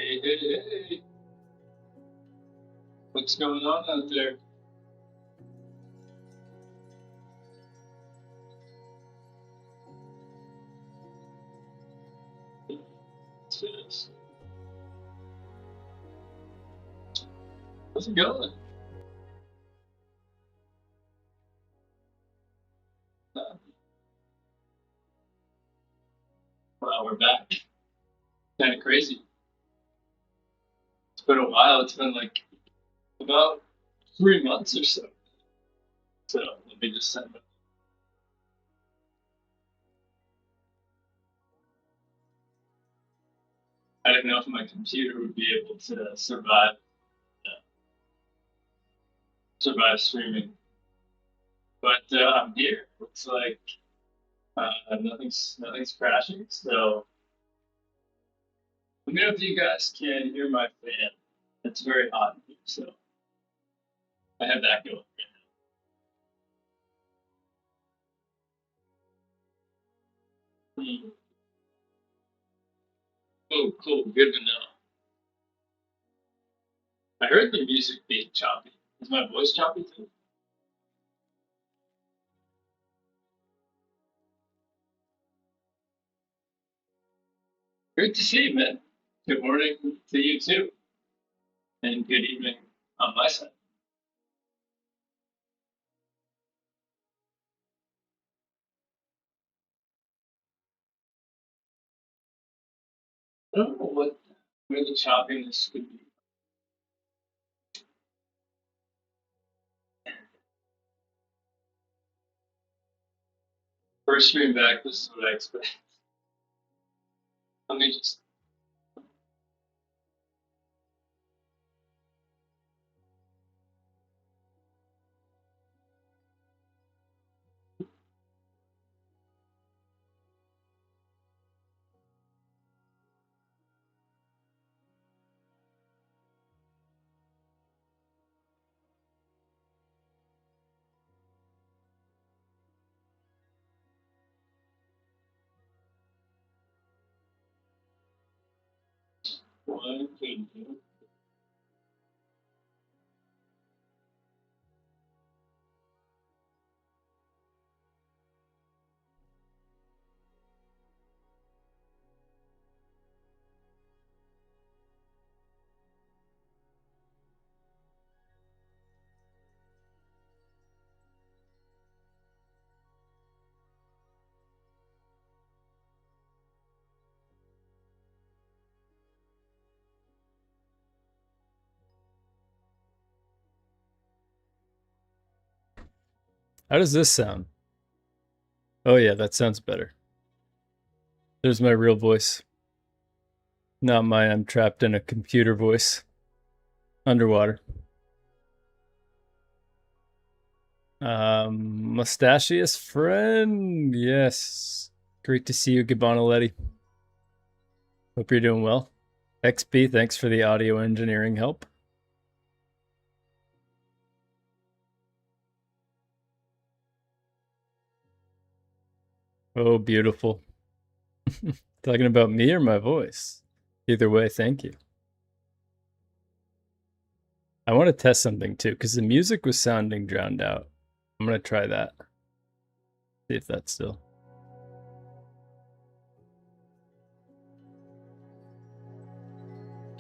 Hey, hey, hey. What's going on out there? How's it going? Well, we're back. Kind of crazy. It's been a while. It's been like about 3 months or so. So let me just send it. I didn't know if my computer would be able to survive streaming, but I'm here. Looks like nothing's crashing. So let me know if you guys can hear my fan. It's very hot in here, so I have that going. Hmm. Oh, cool. Good to know. I heard the music being choppy. Is my voice choppy too? Great to see you, man. Good morning to you too, and good evening on my side. I don't know where the choppiness could be. First stream back, this is what I expect. Let me just. One, two, three. How does this sound? Oh yeah, that sounds better. There's my real voice. Not my I'm trapped in a computer voice. Underwater. Mustachious friend. Yes. Great to see you, Gabonaletti. Hope you're doing well. XP, thanks for the audio engineering help. Oh, beautiful. Talking about me or my voice? Either way, thank you. I want to test something too, because the music was sounding drowned out. I'm going to try that. See if that's still.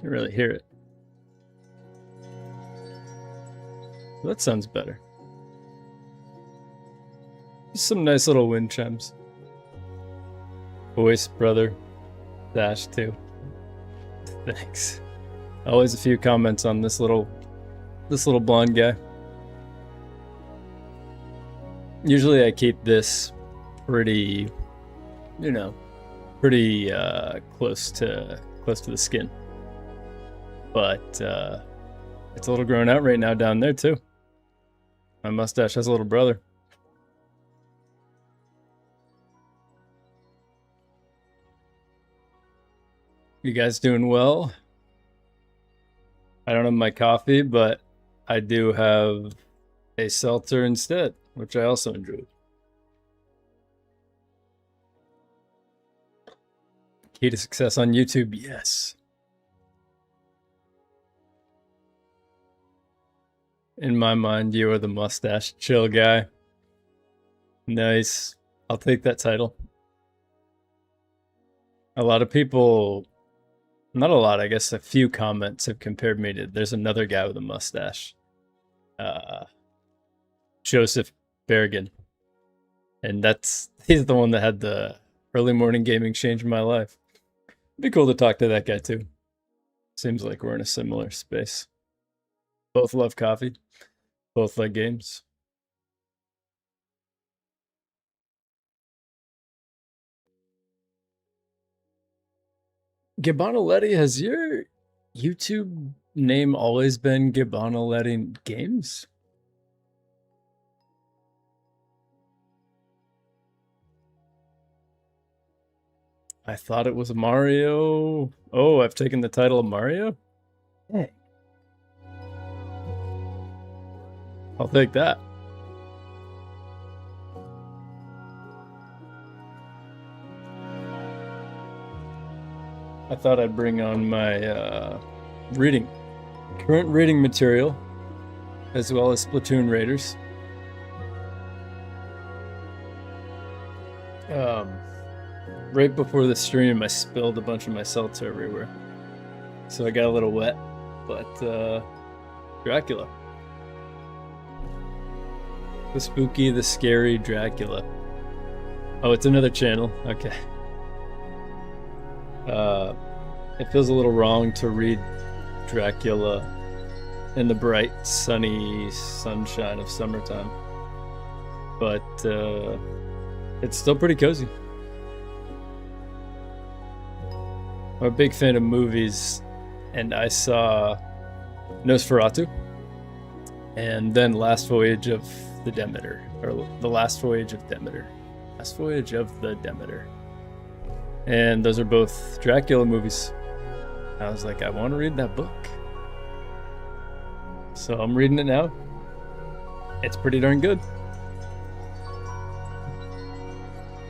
Can't really hear it. Well, that sounds better. Just some nice little wind chimes. Voice, brother. Dash too. Thanks. Always a few comments on this little blonde guy. Usually I keep this pretty, pretty close to the skin. But it's a little grown out right now down there too. My mustache has a little brother. You guys doing well? I don't have my coffee, but I do have a seltzer instead, which I also enjoy. Key to success on YouTube, yes. In my mind, you are the mustache chill guy. Nice. I'll take that title. A lot of people, not a lot, I guess a few comments have compared me to, there's another guy with a mustache. Joseph Bergen. And he's the one that had the early morning gaming change my life. It'd be cool to talk to that guy too. Seems like we're in a similar space. Both love coffee. Both like games. Gibbonoletti, has your YouTube name always been Gibbonoletti Games? I thought it was Mario. Oh, I've taken the title of Mario? Hey. I'll take that. I thought I'd bring on my current reading material, as well as Splatoon Raiders. Right before the stream, I spilled a bunch of my seltzer everywhere, so I got a little wet. But Dracula, the spooky, the scary Dracula. Oh, it's another channel. Okay. It feels a little wrong to read Dracula in the bright, sunny sunshine of summertime, but it's still pretty cozy. I'm a big fan of movies, and I saw Nosferatu, and then Last Voyage of the Demeter, or The Last Voyage of Demeter. Last Voyage of the Demeter. And those are both Dracula movies. I was like, I want to read that book. So I'm reading it now. It's pretty darn good.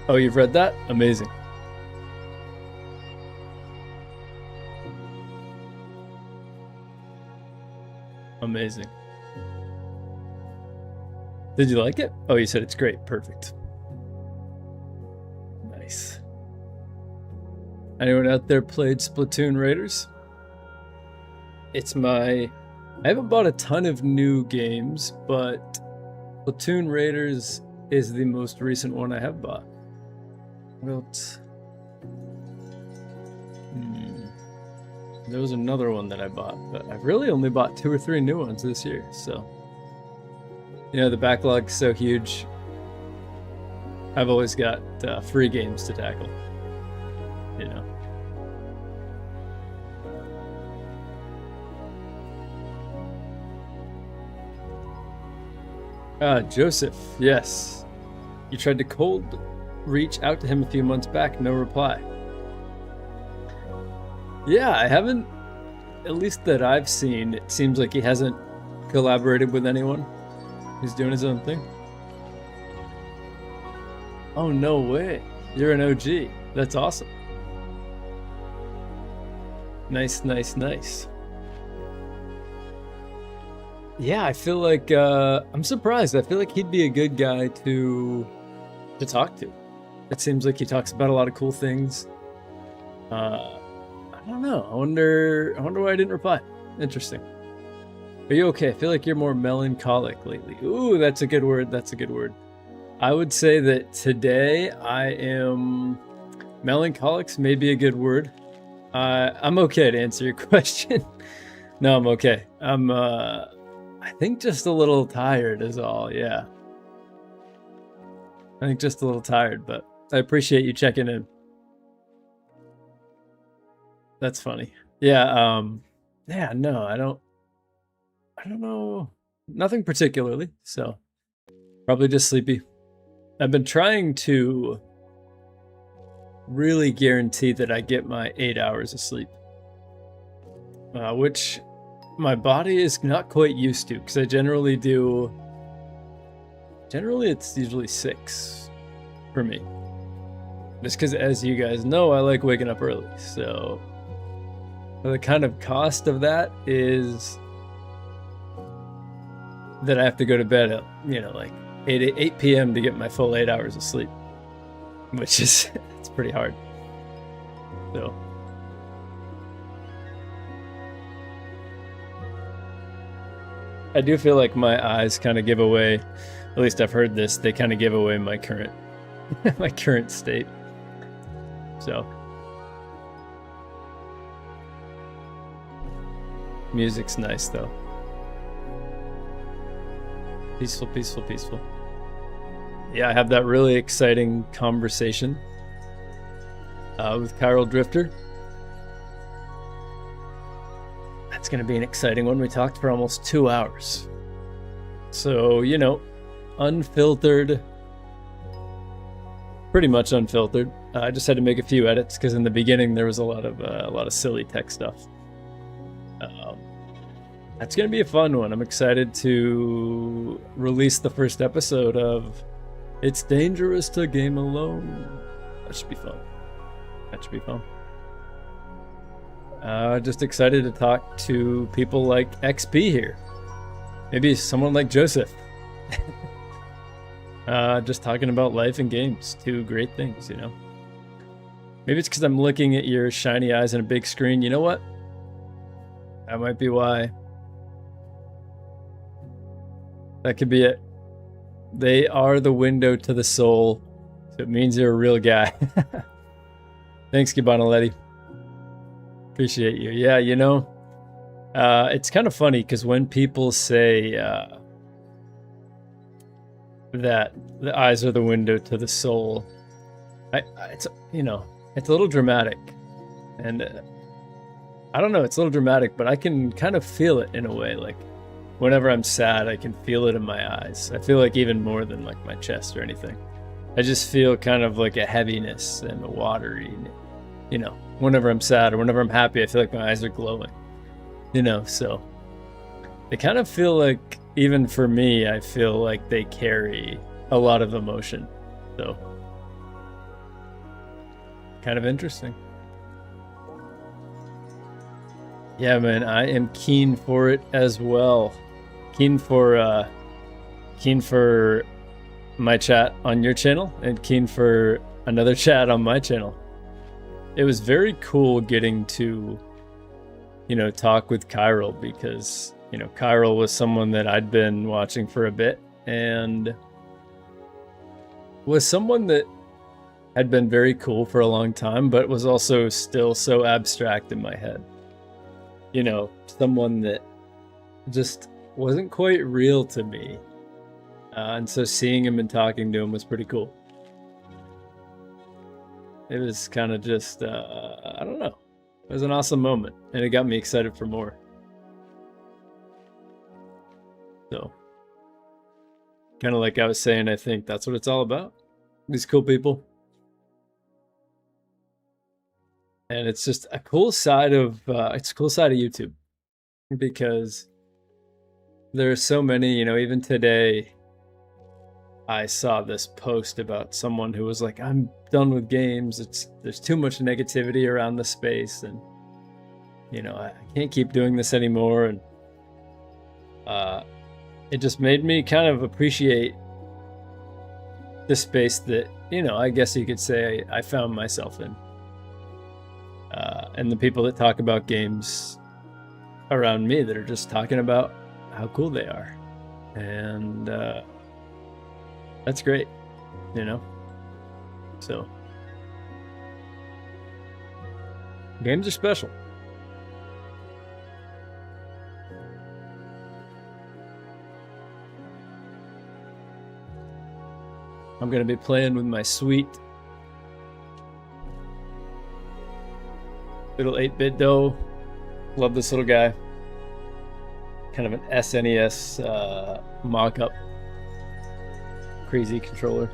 Oh, you've read that? Amazing. Amazing. Did you like it? Oh, you said it's great. Perfect. Nice. Anyone out there played Splatoon Raiders? I haven't bought a ton of new games, but Splatoon Raiders is the most recent one I have bought. There was another one that I bought, but I've really only bought 2 or 3 new ones this year, so. You know, the backlog's so huge. I've always got free games to tackle, you know. Joseph, yes. You tried to cold reach out to him a few months back, no reply. Yeah, I haven't, at least that I've seen, it seems like he hasn't collaborated with anyone. He's doing his own thing. Oh, no way. You're an OG. That's awesome. Nice, nice, nice. Yeah, I feel like, I'm surprised. I feel like he'd be a good guy to talk to. It seems like he talks about a lot of cool things. I don't know. I wonder why I didn't reply. Interesting. Are you okay? I feel like you're more melancholic lately. Ooh, that's a good word. That's a good word. I would say that today I am melancholic's maybe a good word. I'm okay to answer your question. No, I'm okay. I'm I think just a little tired is all. Yeah. I think just a little tired, but I appreciate you checking in. That's funny. Yeah, yeah, no, I don't know. Nothing particularly, so probably just sleepy. I've been trying to really guarantee that I get my 8 hours of sleep, which my body is not quite used to, because I generally it's usually 6 for me. Just because, as you guys know, I like waking up early, so the kind of cost of that is that I have to go to bed at, like 8 p.m. to get my full 8 hours of sleep, which is it's pretty hard. So I do feel like my eyes kind of give away, at least I've heard this, they kind of give away my current my current state. So music's nice though. Peaceful, peaceful, peaceful. Yeah, I have that really exciting conversation with Chiral Drifter. That's going to be an exciting one. We talked for almost 2 hours. So, unfiltered. Pretty much unfiltered. I just had to make a few edits because in the beginning there was a lot of silly tech stuff. That's going to be a fun one. I'm excited to release the first episode of It's Dangerous to Game Alone. That should be fun. Just excited to talk to people like XP here. Maybe someone like Joseph. Just talking about life and games. Two great things, Maybe it's because I'm looking at your shiny eyes on a big screen. You know what? That might be why. That could be it. They are the window to the soul. So it means you're a real guy. Thanks, Gibanaletti. Appreciate you. Yeah, it's kind of funny because when people say that the eyes are the window to the soul, it's a little dramatic. And I don't know, it's a little dramatic, but I can kind of feel it in a way. Like whenever I'm sad, I can feel it in my eyes. I feel like even more than like my chest or anything. I just feel kind of like a heaviness and a watery, whenever I'm sad or whenever I'm happy, I feel like my eyes are glowing, so they kind of feel like, even for me, I feel like they carry a lot of emotion. So kind of interesting. Yeah, man, I am keen for it as well. Keen for my chat on your channel and keen for another chat on my channel. It was very cool getting to, talk with Chiral because, Chiral was someone that I'd been watching for a bit and was someone that had been very cool for a long time, but was also still so abstract in my head. Someone that just wasn't quite real to me. And so seeing him and talking to him was pretty cool. It was kind of just, I don't know. It was an awesome moment, and it got me excited for more. So, kind of like I was saying, I think that's what it's all about. These cool people. And it's just a cool side of, YouTube. Because there are so many, even today, I saw this post about someone who was like, I'm done with games. There's too much negativity around the space, and I can't keep doing this anymore. And it just made me kind of appreciate the space that, I guess you could say I found myself in. And the people that talk about games around me that are just talking about how cool they are. And that's great, So games are special. I'm gonna be playing with my sweet little 8-bit dough. Love this little guy. Kind of an SNES mock-up. Crazy controller.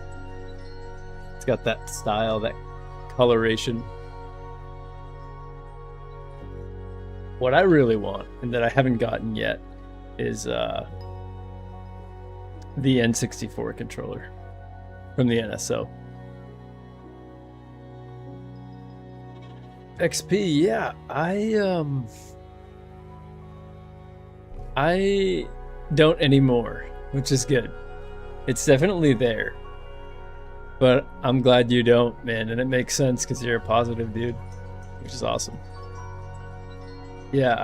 It's got that style, that coloration. What I really want, and that I haven't gotten yet, is the N64 controller from the NSO. XP, yeah, I don't anymore, which is good. It's definitely there. But I'm glad you don't, man, and it makes sense because you're a positive dude, which is awesome. Yeah,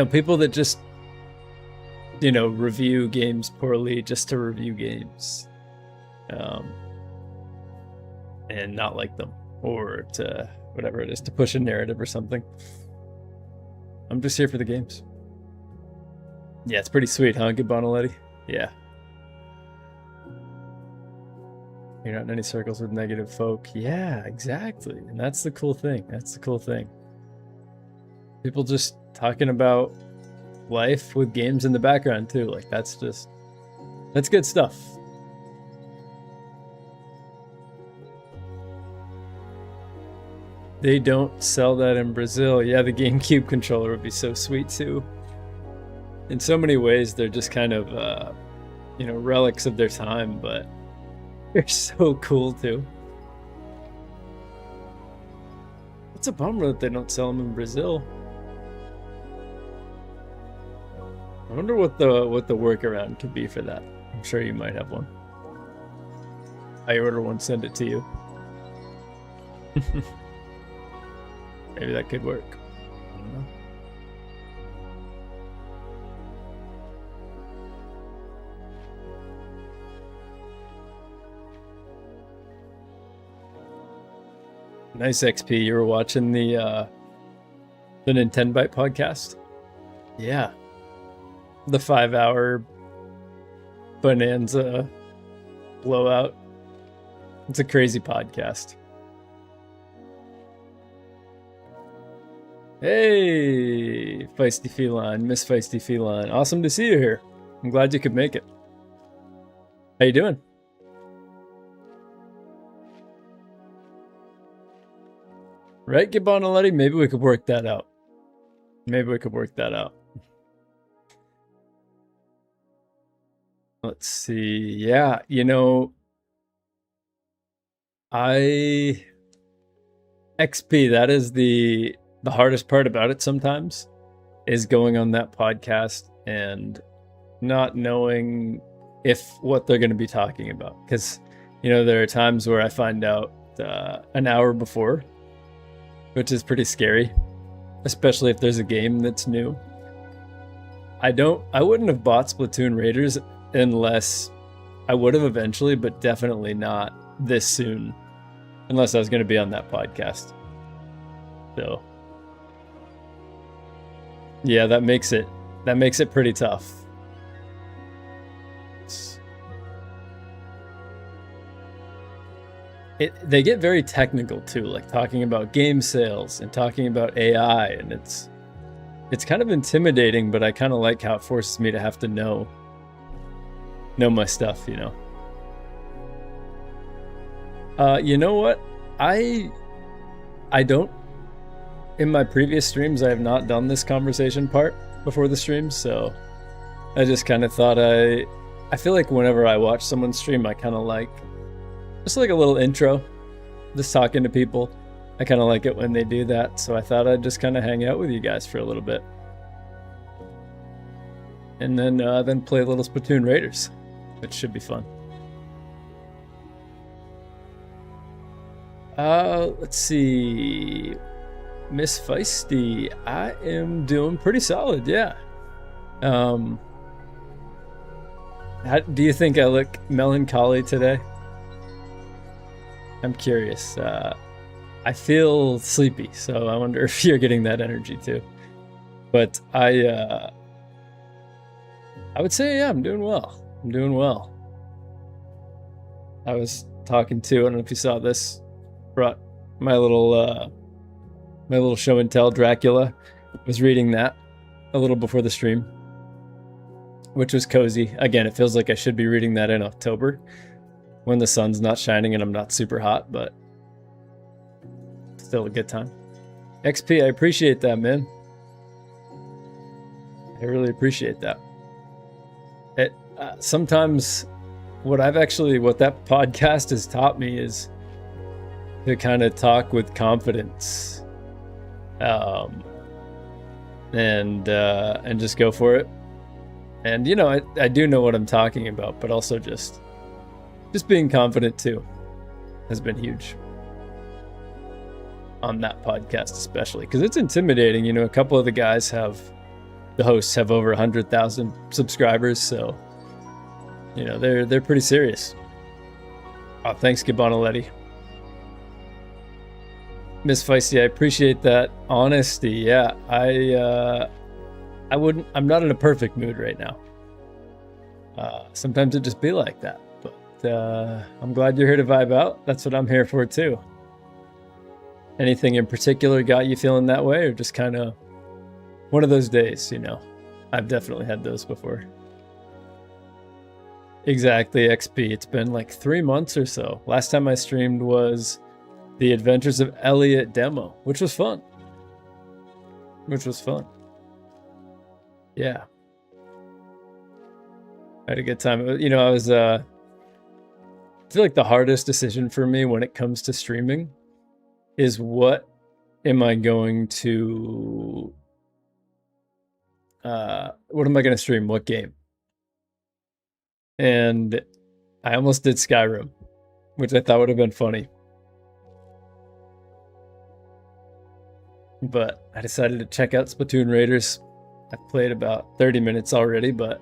people that just, review games poorly just to review games, and not like them, or to whatever it is, to push a narrative or something. I'm just here for the games. Yeah, it's pretty sweet, huh, Gabonaletti? Yeah. You're not in any circles with negative folk. Yeah, exactly. And that's the cool thing. People just talking about life with games in the background too. Like that's good stuff. They don't sell that in Brazil. Yeah, the GameCube controller would be so sweet too. In so many ways, they're just kind of, relics of their time, but they're so cool too. It's a bummer that they don't sell them in Brazil. I wonder what the workaround could be for that. I'm sure you might have one. I order one, send it to you. Maybe that could work. I don't know. Nice XP. You were watching the Nintendo Byte podcast? Yeah. The 5-hour Bonanza blowout. It's a crazy podcast. Hey, Feisty Feline, Miss Feisty Feline. Awesome to see you here. I'm glad you could make it. How you doing? Right, Gibonaletti? Maybe we could work that out. Let's see. Yeah, XP, that is the hardest part about it sometimes, is going on that podcast and not knowing what they're going to be talking about. Because, there are times where I find out an hour before, which is pretty scary, especially if there's a game that's new. I wouldn't have bought Splatoon Raiders unless I would have eventually, but definitely not this soon, unless I was going to be on that podcast. So, yeah, that makes it pretty tough. They get very technical too, like talking about game sales and talking about AI, and it's kind of intimidating, but I kind of like how it forces me to have to know my stuff, You know what? I don't, in my previous streams, I have not done this conversation part before the stream, so I just kind of thought I feel like whenever I watch someone stream, I kind of like just like a little intro, just talking to people. I kind of like it when they do that, so I thought I'd just kind of hang out with you guys for a little bit, and then play a little Splatoon Raiders, which should be fun. Let's see, Miss Feisty, I am doing pretty solid, yeah. How, do you think I look melancholy today? I'm curious. I feel sleepy, so I wonder if you're getting that energy too. But I would say, yeah, I'm doing well. I was talking to, I don't know if you saw this, brought my little show and tell Dracula. Was reading that a little before the stream, which was cozy. Again, it feels like I should be reading that in October when the sun's not shining and I'm not super hot, but still a good time. XP, I appreciate that, man. I really appreciate that. Sometimes what that podcast has taught me is to kind of talk with confidence. and just go for it. And you know, I do know what I'm talking about, but also just being confident too has been huge on that podcast, especially because it's intimidating. You know, a couple of the hosts have over 100,000 subscribers, so you know they're pretty serious. Oh, thanks, Gabonaletti. Miss Feisty, I appreciate that honesty. Yeah, I wouldn't. I'm not in a perfect mood right now. Sometimes it just be like that, but I'm glad you're here to vibe out. That's what I'm here for too. Anything in particular got you feeling that way, or just kind of one of those days? You know, I've definitely had those before. Exactly, XP. It's been like 3 months or so. Last time I streamed was the Adventures of Elliot demo, which was fun. Yeah, I had a good time. You know, I feel like the hardest decision for me when it comes to streaming is what am I going to stream? What game? And I almost did Skyrim, which I thought would have been funny. But I decided to check out Splatoon Raiders. I've played about 30 minutes already, but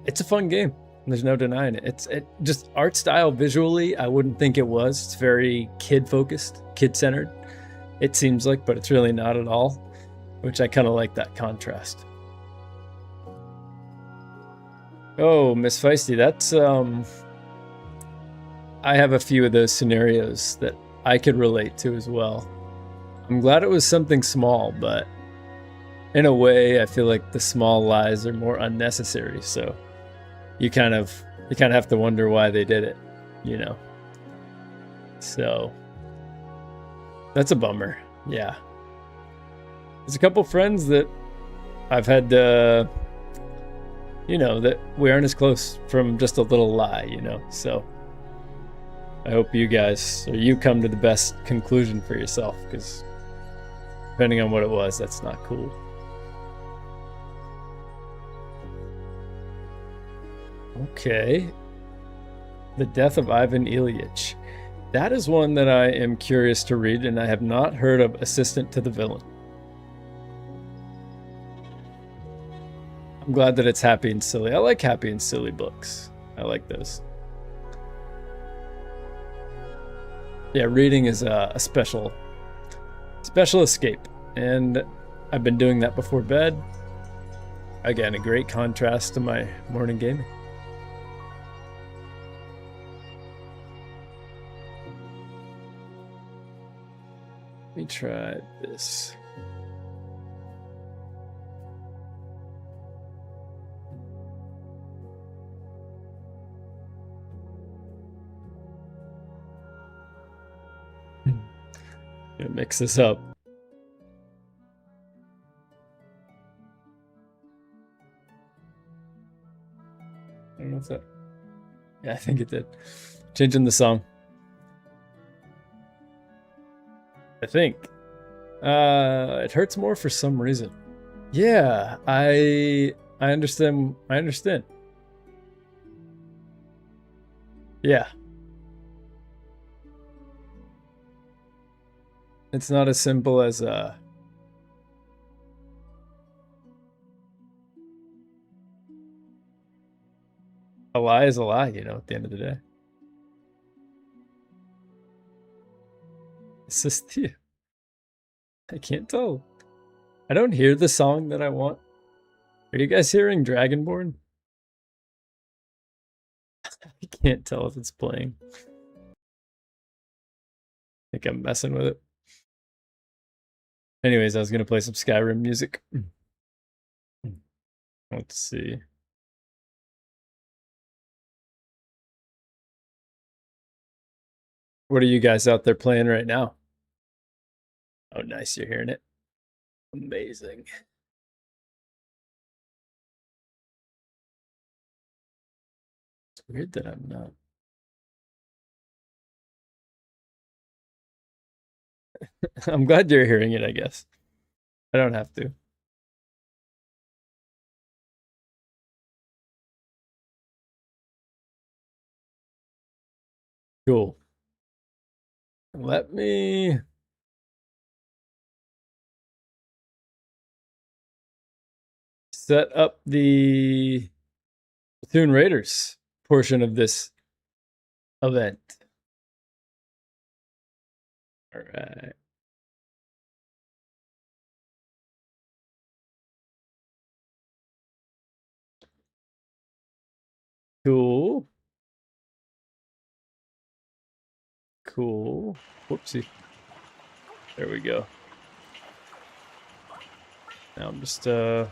it's a fun game. There's no denying it. It just art style visually, I wouldn't think it was. It's very kid focused, kid centered. It seems like, but it's really not at all, which I kind of like that contrast. Oh, Miss Feisty, that's I have a few of those scenarios that I could relate to as well. I'm glad it was something small, but in a way, I feel like the small lies are more unnecessary. So you kind of have to wonder why they did it, you know. So that's a bummer. Yeah. There's a couple friends that I've had you know, that we aren't as close from just a little lie, you know. So I hope you guys or you come to the best conclusion for yourself, because depending on what it was, that's not cool. Okay. The Death of Ivan Ilyich. That is one that I am curious to read, and I have not heard of Assistant to the Villain. I'm glad that it's happy and silly. I like happy and silly books. I like those. Yeah, reading is a special escape, and I've been doing that before bed. Again, a great contrast to my morning gaming. Let me try this. Gonna mix this up. I don't know if that. Yeah, I think it did. Changing the song. I think. It hurts more for some reason. Yeah, I understand. I understand. Yeah. It's not as simple as a lie is a lie, you know, at the end of the day. It's just yeah. I can't tell. I don't hear the song that I want. Are you guys hearing Dragonborn? I can't tell if it's playing. I think I'm messing with it. Anyways, I was gonna play some Skyrim music. Let's see. What are you guys out there playing right now? Oh, nice. You're hearing it. Amazing. It's weird that I'm not. I'm glad you're hearing it, I guess. I don't have to. Cool. Let me set up the Splatoon Raiders portion of this event. All right. Cool. Cool. Whoopsie. There we go. Now I'm just little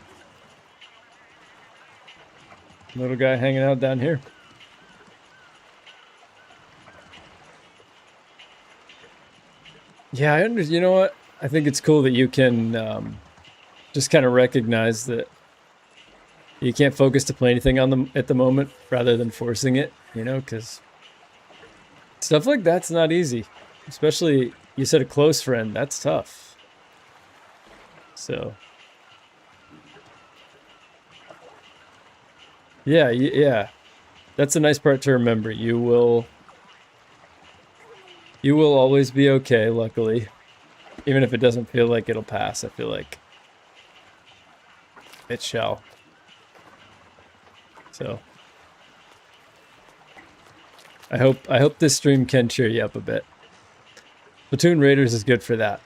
guy hanging out down here. Yeah, I understand. You know what? I think it's cool that you can just kind of recognize that you can't focus to play anything on them at the moment rather than forcing it, you know, because stuff like that's not easy. Especially, you said a close friend, that's tough. So, yeah. That's a nice part to remember. You will always be okay, luckily. Even if it doesn't feel like it'll pass, I feel like it shall. So I hope this stream can cheer you up a bit. Splatoon Raiders is good for that.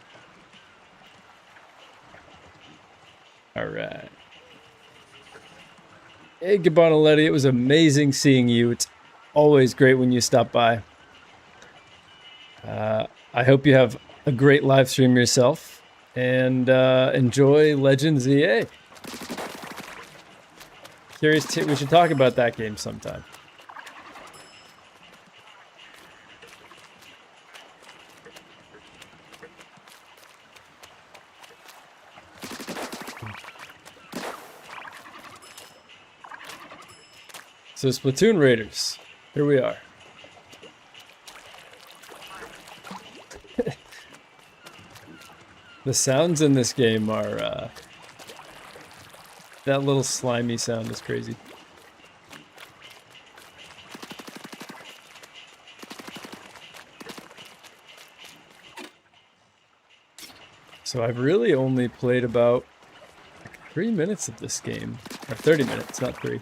All right. Hey, Gabonaletti, it was amazing seeing you. It's always great when you stop by. I hope you have a great live stream yourself and enjoy Legends EA. Curious, we should talk about that game sometime. So Splatoon Raiders, here we are. The sounds in this game are, that little slimy sound is crazy. So I've really only played about 3 minutes of this game, or 30 minutes, not 3.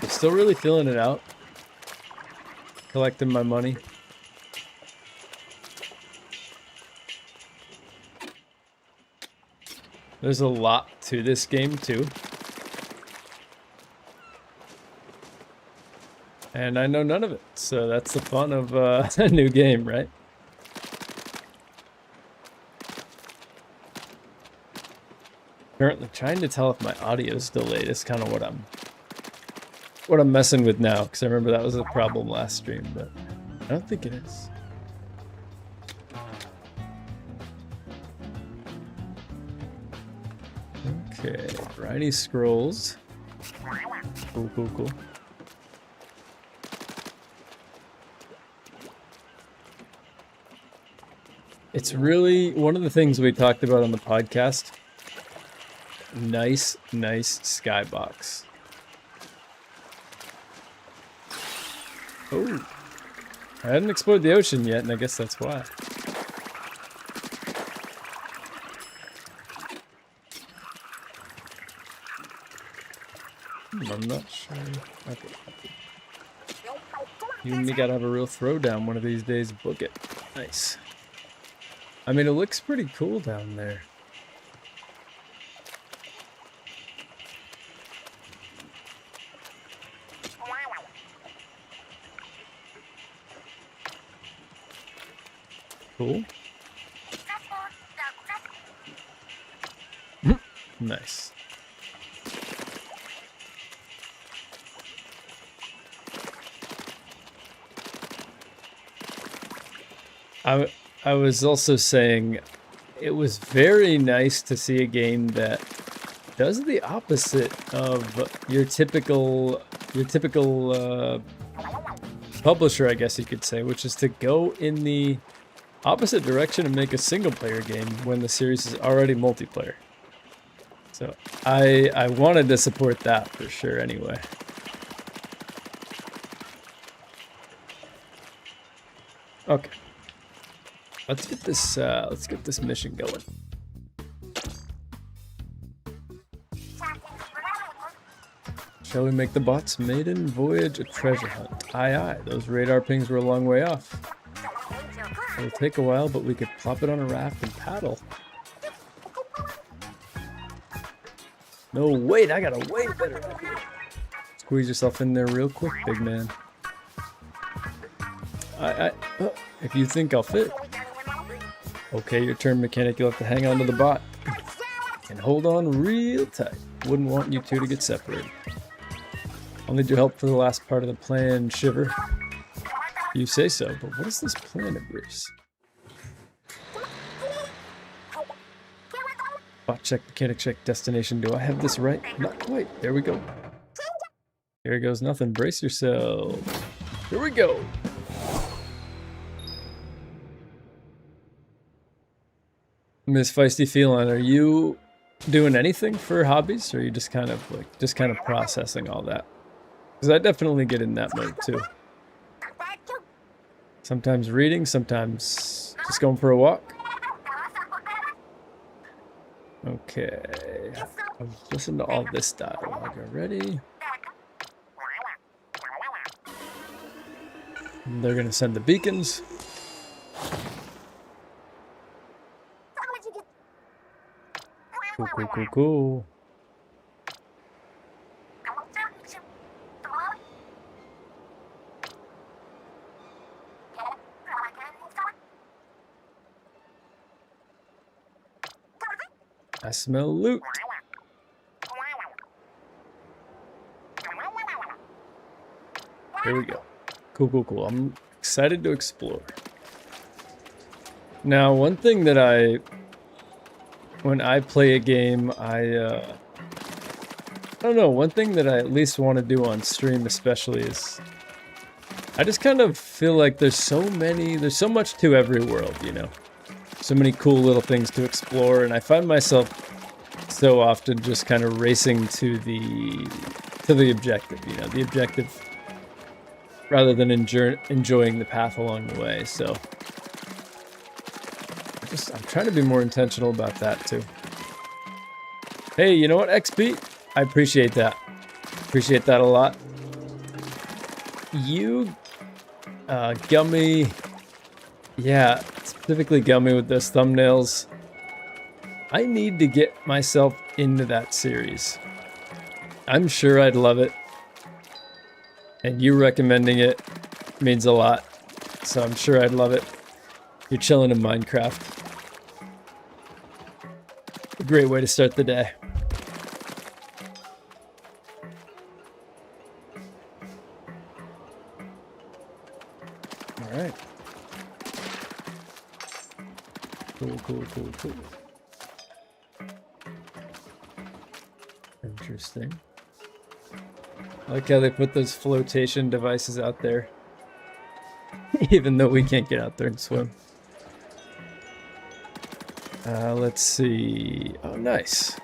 I'm still really feeling it out, collecting my money. There's a lot to this game too. And I know none of it, so that's the fun of a new game, right? Currently trying to tell if my audio is delayed is kind of what I'm messing with now, because I remember that was a problem last stream, but I don't think it is. Okay, Briny Scrolls. Cool. It's really one of the things we talked about on the podcast. Nice skybox. Oh, I hadn't explored the ocean yet, and I guess that's why. I'm not sure. Okay. You and me gotta have a real throwdown one of these days. Book it. Nice. I mean, it looks pretty cool down there. Cool. Nice. I was also saying it was very nice to see a game that does the opposite of your typical publisher, I guess you could say, which is to go in the opposite direction and make a single player game when the series is already multiplayer. So I wanted to support that for sure anyway. Okay. Let's get this mission going. Shall we make the bot's maiden voyage a treasure hunt? Aye aye, those radar pings were a long way off. It'll take a while, but we could plop it on a raft and paddle. No, wait, I got a way better idea. Squeeze yourself in there real quick, big man. If you think I'll fit. Okay, your turn, mechanic. You'll have to hang on to the bot. And hold on real tight. Wouldn't want you two to get separated. I'll need your help for the last part of the plan, Shiver. You say so, but what is this plan of yours? Bot check, mechanic check, destination. Do I have this right? Not quite. There we go. Here goes nothing. Brace yourself. Here we go. Miss Feisty Feline, are you doing anything for hobbies, or are you just kind of processing all that? Because I definitely get in that mode too. Sometimes reading, sometimes just going for a walk. Okay, I've listened to all this dialogue already. And they're gonna send the beacons. Cool, cool, cool, cool. I smell loot. Here we go. Cool, cool, cool. I'm excited to explore. Now, one thing that when I play a game, I don't know, one thing that I at least want to do on stream especially is, I just kind of feel like there's so much to every world, you know? So many cool little things to explore, and I find myself so often just kind of racing to the objective, you know, the objective, rather than enjoying the path along the way. So I'm trying to be more intentional about that too. Hey, you know what, XP? I appreciate that. Appreciate that a lot. You, Gummy, yeah, specifically Gummy with those thumbnails. I need to get myself into that series. I'm sure I'd love it. And you recommending it means a lot. So I'm sure I'd love it. You're chilling in Minecraft. A great way to start the day. All right. Cool, cool, cool, cool. Interesting. I like how they put those flotation devices out there. Even though we can't get out there and swim. Let's see. Oh, nice.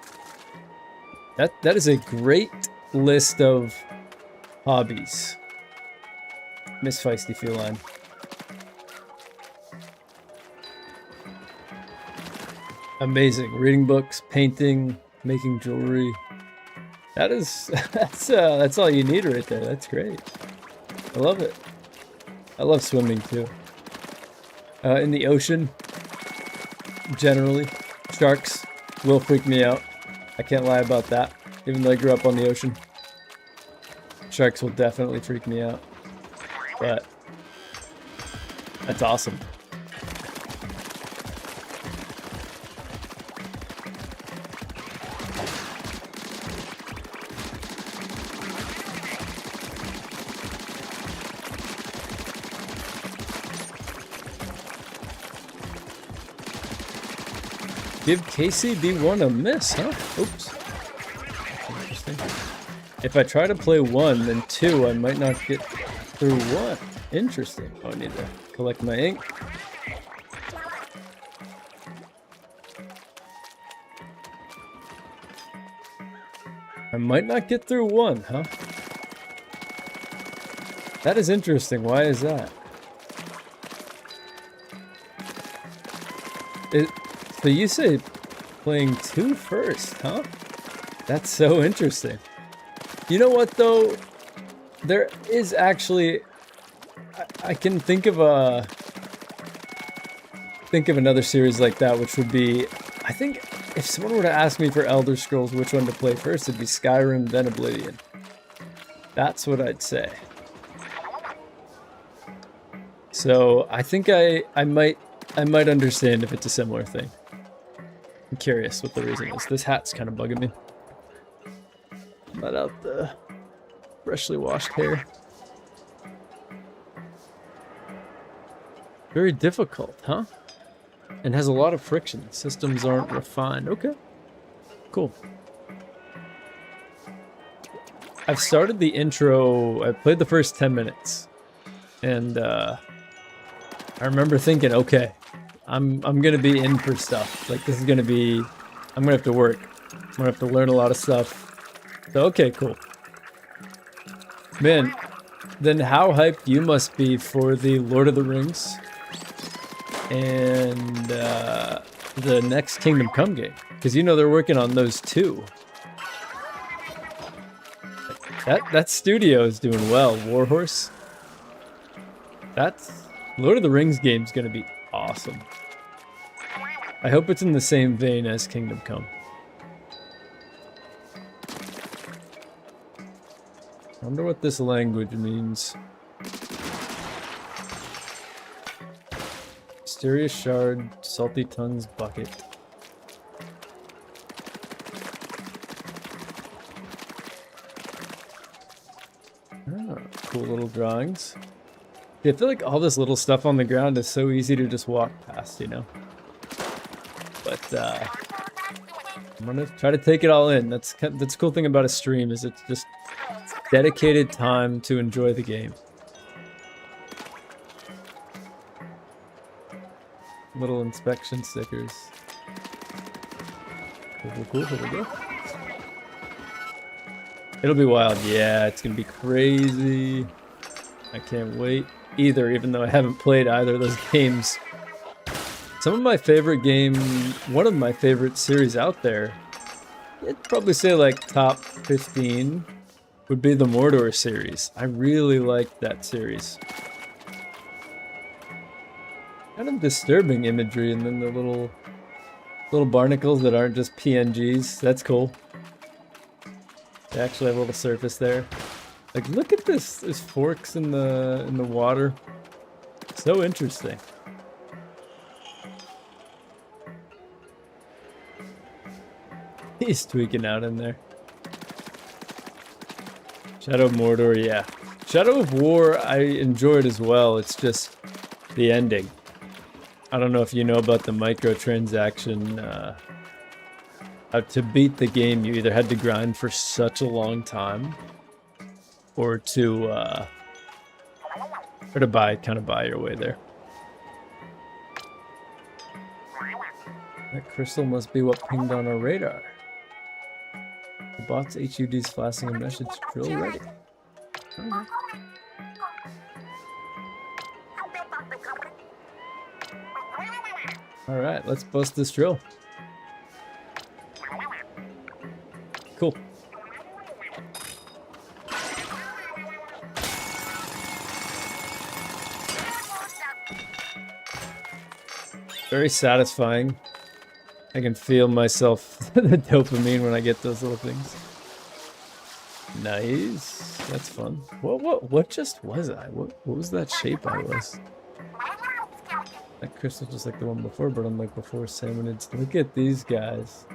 That is a great list of hobbies. Miss Feisty Feline. Amazing. Reading books, painting, making jewelry. That's all you need right there. That's great. I love it. I love swimming too. In the ocean, generally, sharks will freak me out. I can't lie about that. Even though I grew up on the ocean, sharks will definitely freak me out. But that's awesome. Give KCB1 a miss, huh? Oops. Interesting. If I try to play 1, then 2, I might not get through 1. Interesting. Oh, I need to collect my ink. I might not get through 1, huh? That is interesting. Why is that? So you say playing 2 first, huh? That's so interesting. You know what though? There is actually, I can think of another series like that, which would be, I think if someone were to ask me for Elder Scrolls which one to play first, it'd be Skyrim then Oblivion. That's what I'd say. So I think I might understand if it's a similar thing. I'm curious what the reason is. This hat's kind of bugging me. Let out the freshly washed hair. Very difficult, huh? And has a lot of friction. Systems aren't refined. Okay. Cool. I've started the intro. I played the first 10 minutes. And I remember thinking, okay, I'm gonna be in for stuff. Like this is gonna be, I'm gonna have to work. I'm gonna have to learn a lot of stuff. So okay, cool. Man, then how hyped you must be for the Lord of the Rings and the next Kingdom Come game, because you know they're working on those too. That studio is doing well. Warhorse. That's Lord of the Rings game's gonna be awesome. I hope it's in the same vein as Kingdom Come. I wonder what this language means. Mysterious shard, salty tongues bucket. Oh, cool little drawings. I feel like all this little stuff on the ground is so easy to just walk past, you know? But I'm gonna try to take it all in. That's the cool thing about a stream, is it's just dedicated time to enjoy the game. Little inspection stickers. Cool. Here we go. It'll be wild. Yeah, it's gonna be crazy. I can't wait either, even though I haven't played either of those games. Some of my favorite game, one of my favorite series out there, I'd probably say like top 15 would be the Mordor series. I really liked that series. Kind of disturbing imagery, and then the little barnacles that aren't just PNGs. That's cool. They actually have a little surface there. Like, look at this. There's forks in the water. So interesting. He's tweaking out in there. Shadow of Mordor, yeah. Shadow of War, I enjoyed as well. It's just the ending. I don't know if you know about the microtransaction. To beat the game, you either had to grind for such a long time, or to buy your way there. That crystal must be what pinged on our radar. The bot's HUD's flashing a message. Drill ready. Alright. Alright, let's bust this drill. Cool. Very satisfying. I can feel myself, the dopamine, when I get those little things. Nice. That's fun. What just was I? What was that shape I was? That crystal just like the one before, but unlike before, salmonids. Look at these guys.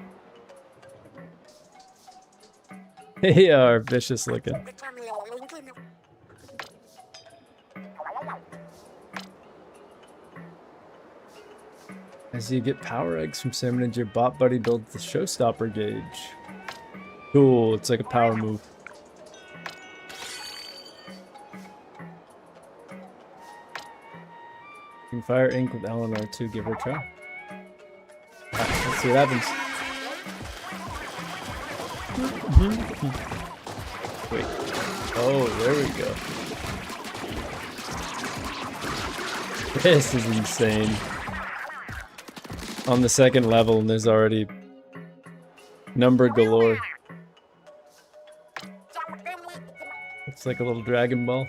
They are vicious looking. As you get power eggs from salmonids, your bot buddy builds the showstopper gauge. Cool, it's like a power move. You can fire ink with LNR to give her a try. Right, let's see what happens. Wait. Oh, there we go. This is insane. on the second level and there's already number galore. It's like a little Dragon Ball.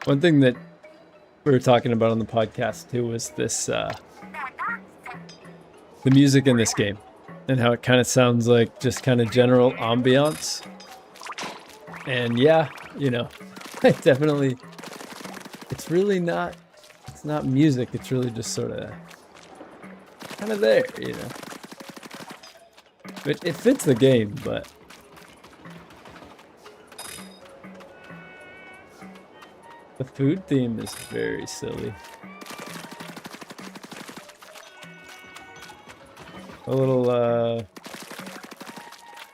One thing that we were talking about on the podcast too was this, the music in this game and how it kind of sounds like just kind of general ambiance. And yeah, you know, definitely, it's really not, it's not music, it's really just sort of kind of there, you know. It fits the game, but the food theme is very silly. A little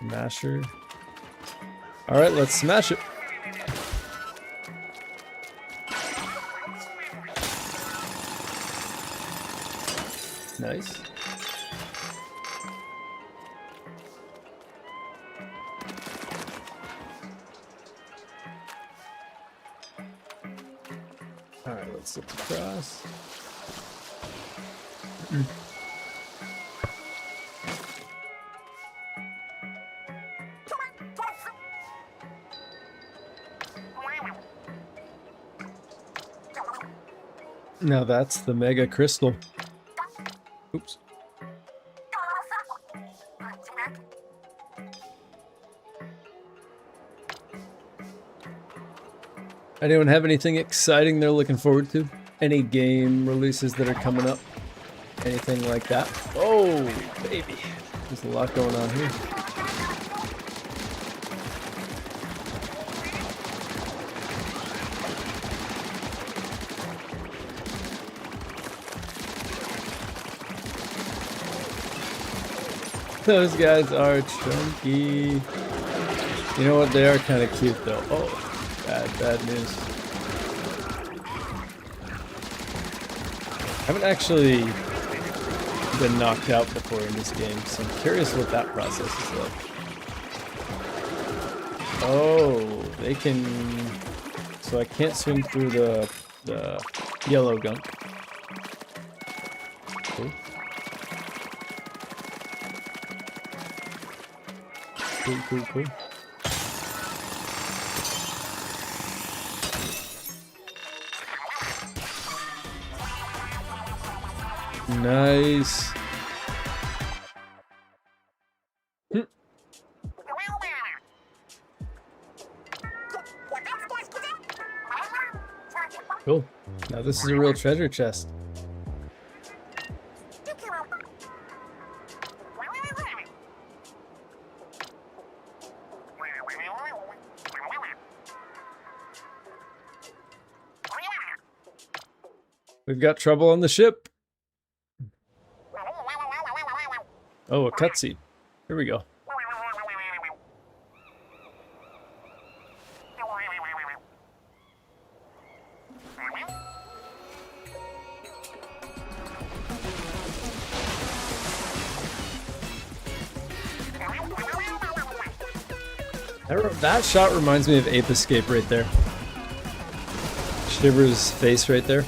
masher. All right, let's smash it. Nice. All right, let's slip across. Now that's the Mega Crystal. Oops. Anyone have anything exciting they're looking forward to? Any game releases that are coming up? Anything like that? Oh, baby. There's a lot going on here. Those guys are chunky. You know what? They are kind of cute though. Oh. Bad news. I haven't actually been knocked out before in this game, so I'm curious what that process is like. Oh, they can... So I can't swim through the yellow gunk. Cool. Cool. Nice. Cool. Now this is a real treasure chest. We've got trouble on the ship. Oh, a cutscene. Here we go. That shot reminds me of Ape Escape right there. Shiver's face right there.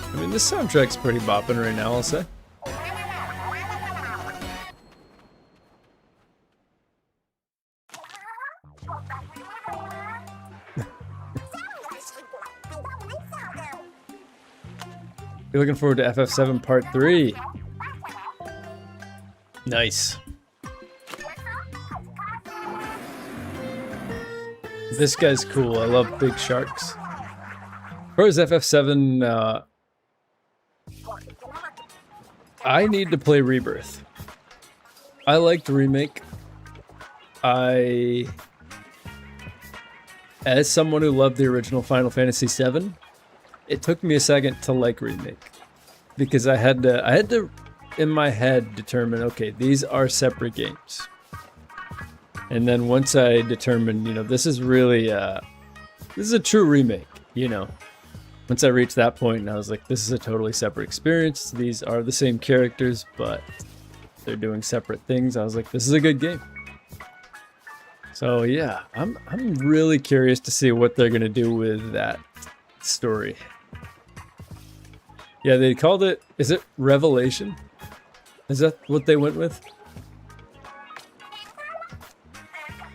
I mean, this soundtrack's pretty bopping right now, I'll say. You're looking forward to FF7 Part 3. Nice. This guy's cool. I love big sharks. As far as FF7, I need to play Rebirth. I liked Remake. As someone who loved the original Final Fantasy VII, it took me a second to like Remake. Because I had to, in my head, determine, okay, these are separate games. And then once I determined, you know, this is really, this is a true remake, you know. Once I reached that point, and I was like, this is a totally separate experience. These are the same characters, but they're doing separate things. I was like, this is a good game. So yeah, I'm really curious to see what they're gonna do with that story. Yeah, they called it, is it Revelation? Is that what they went with?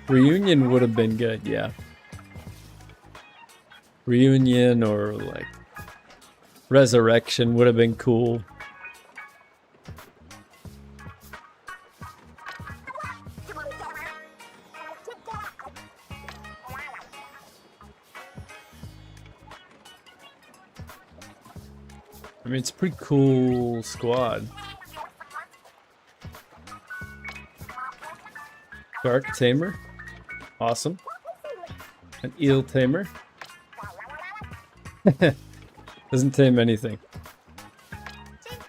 Reunion would have been good, yeah. Reunion or like Resurrection would have been cool. I mean, it's a pretty cool squad. Shark Tamer. Awesome. An Eel Tamer. Doesn't tame anything.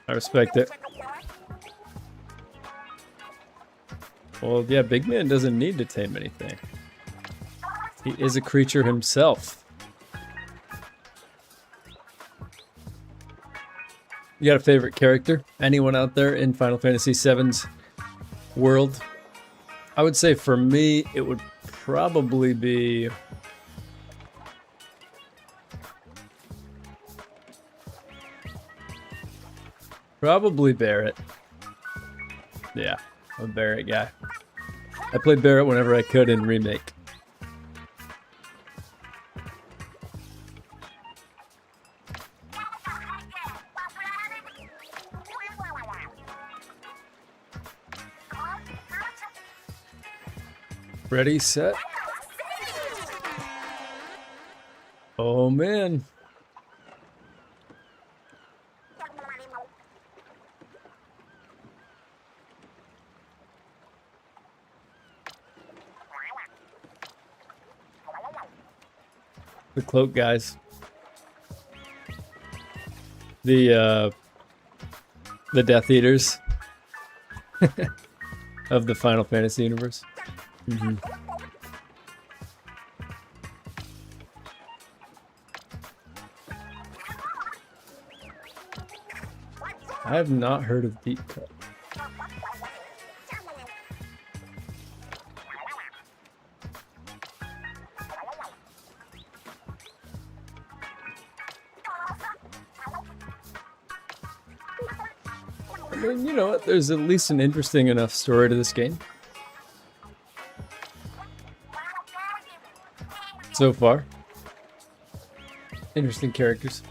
I respect it. Well, yeah, Big Man doesn't need to tame anything. He is a creature himself. You got a favorite character? Anyone out there in Final Fantasy VII's world? I would say for me, it would probably be... Probably Barret. Yeah, I'm a Barret guy. I played Barret whenever I could in Remake. Ready, set. Oh man. The cloak guys. The Death Eaters of the Final Fantasy universe. Mm-hmm. I have not heard of Deep Cut. I mean, you know what? There's at least an interesting enough story to this game. So far. Interesting characters.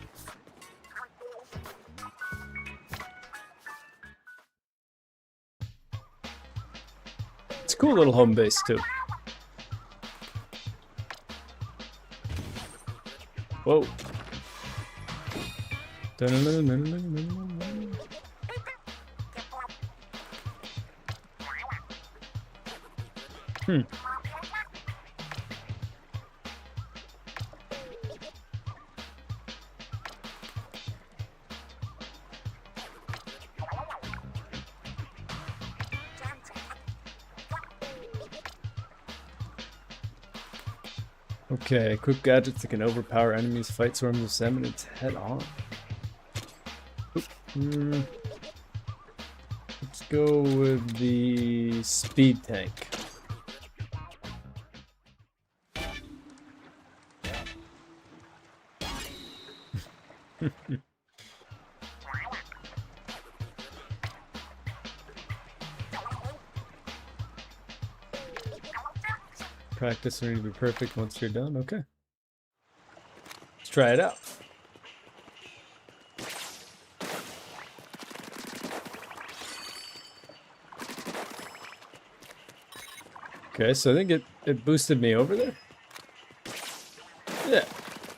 It's a cool little home base too. Whoa. Hmm. Okay, equip gadgets that can overpower enemies, fight swarms of Seminids head on. Let's go with the speed tank. Practice need to be perfect once you're done. Okay. Let's try it out. Okay, so I think it boosted me over there. Yeah.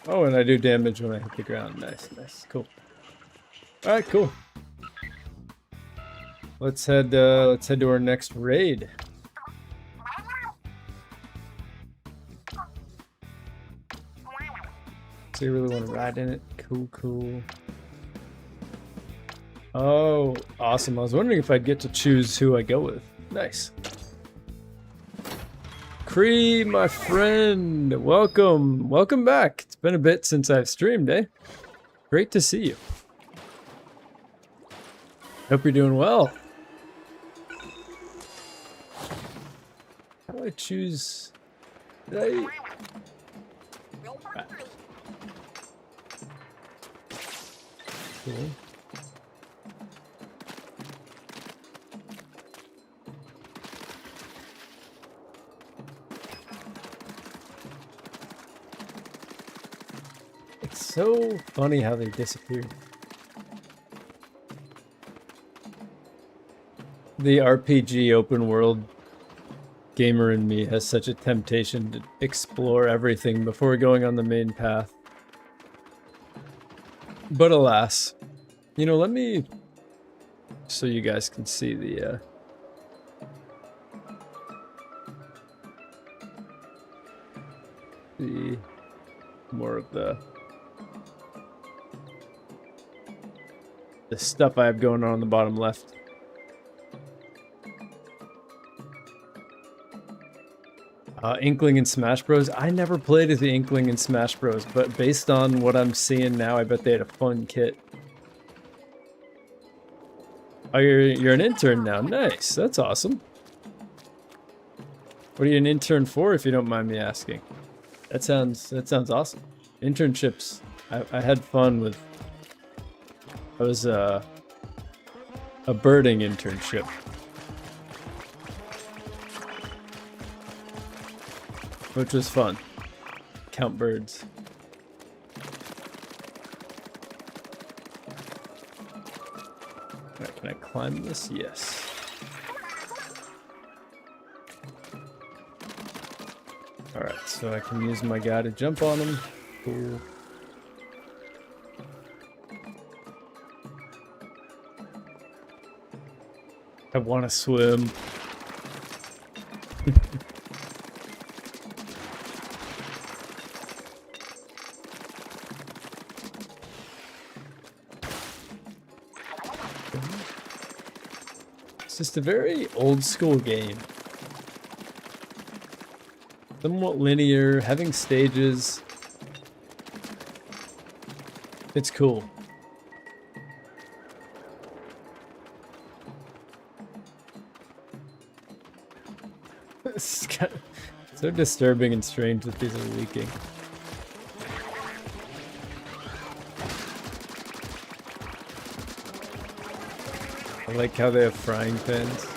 Oh, and I do damage when I hit the ground. Nice, nice, cool. All right, cool. Let's head to our next raid. So you really want to ride in it? Cool, cool. Oh, awesome. I was wondering if I'd get to choose who I go with. Nice. Cree, my friend, welcome. Welcome back. It's been a bit since I've streamed, eh? Great to see you. Hope you're doing well. How do I choose? Did I? Cool. It's so funny how they disappeared. The RPG open world gamer in me has such a temptation to explore everything before going on the main path. But alas, you know, let me, so you guys can see the more of the stuff I have going on the bottom left. Inkling in Smash Bros. I never played as the Inkling in Smash Bros, but based on what I'm seeing now, I bet they had a fun kit. Oh, you're an intern now. Nice. That's awesome. What are you an intern for, if you don't mind me asking? That sounds awesome. Internships. I had fun with. I was a birding internship. Which was fun. Count birds. Alright, can I climb this? Yes. Alright, so I can use my guy to jump on him. Cool. I want to swim. It's just a very old school game. Somewhat linear, having stages. It's cool. It's kind of so disturbing and strange that these are leaking. I like how they have frying pans.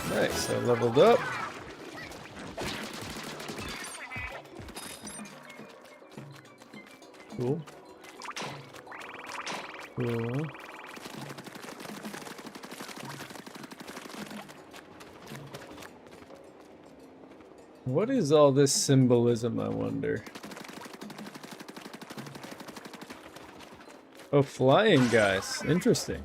Nice, I leveled up. Cool. Cool. What is all this symbolism, I wonder? Oh, flying guys. Interesting.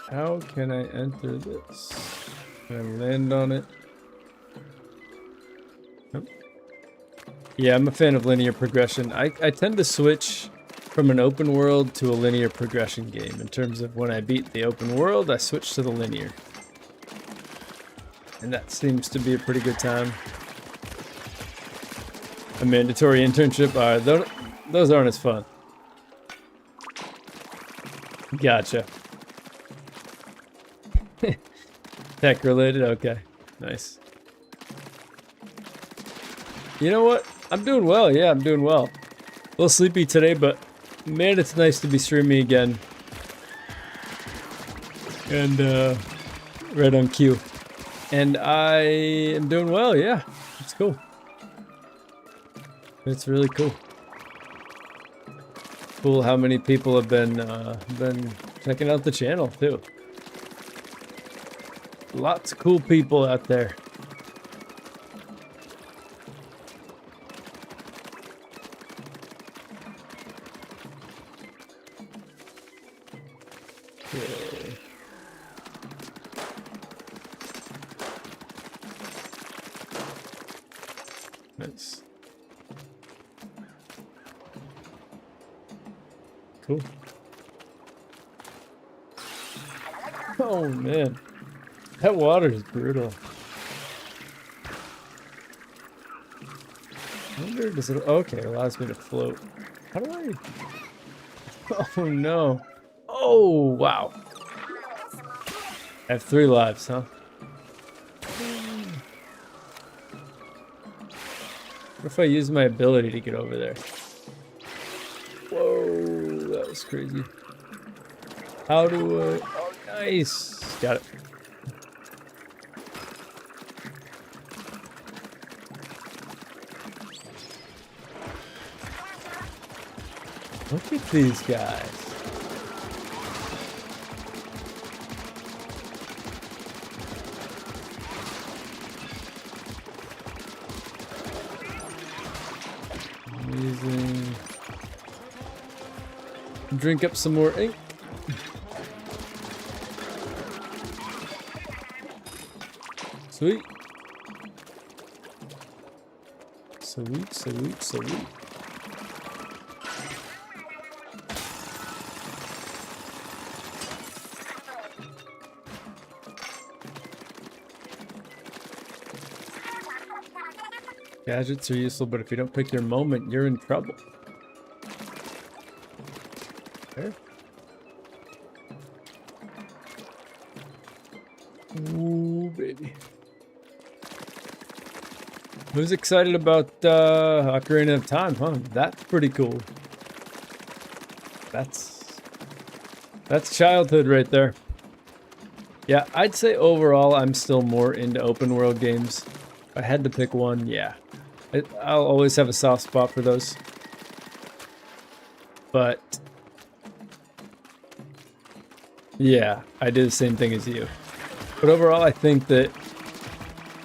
How can I enter this? Can I land on it? Nope. Yeah, I'm a fan of linear progression. I tend to switch from an open world to a linear progression game. In terms of when I beat the open world, I switch to the linear. And that seems to be a pretty good time. A mandatory internship? Those aren't as fun. Gotcha. Tech related? Okay. Nice. You know what? I'm doing well. Yeah, I'm doing well. A little sleepy today, but man, it's nice to be streaming again. And right on cue. And I am doing well, yeah. It's cool. It's really cool. Cool how many people have been checking out the channel too. Lots of cool people out there. Okay. Nice. Cool. Oh man, that water is brutal. I wonder, does it? Okay, it allows me to float. How do I? Oh no! Oh wow! I have 3 lives, huh? What if I use my ability to get over there? Whoa, that was crazy. How do I? Oh, nice! Got it. Look at these guys. Amazing. Drink up some more ink. Sweet. Sweet, sweet, sweet. Gadgets are useful, but if you don't pick your moment, you're in trouble. There. Ooh, baby. Who's excited about Ocarina of Time, huh? That's pretty cool. That's childhood right there. Yeah, I'd say overall I'm still more into open world games. If I had to pick one, yeah. I'll always have a soft spot for those. But yeah, I do the same thing as you. But overall, I think that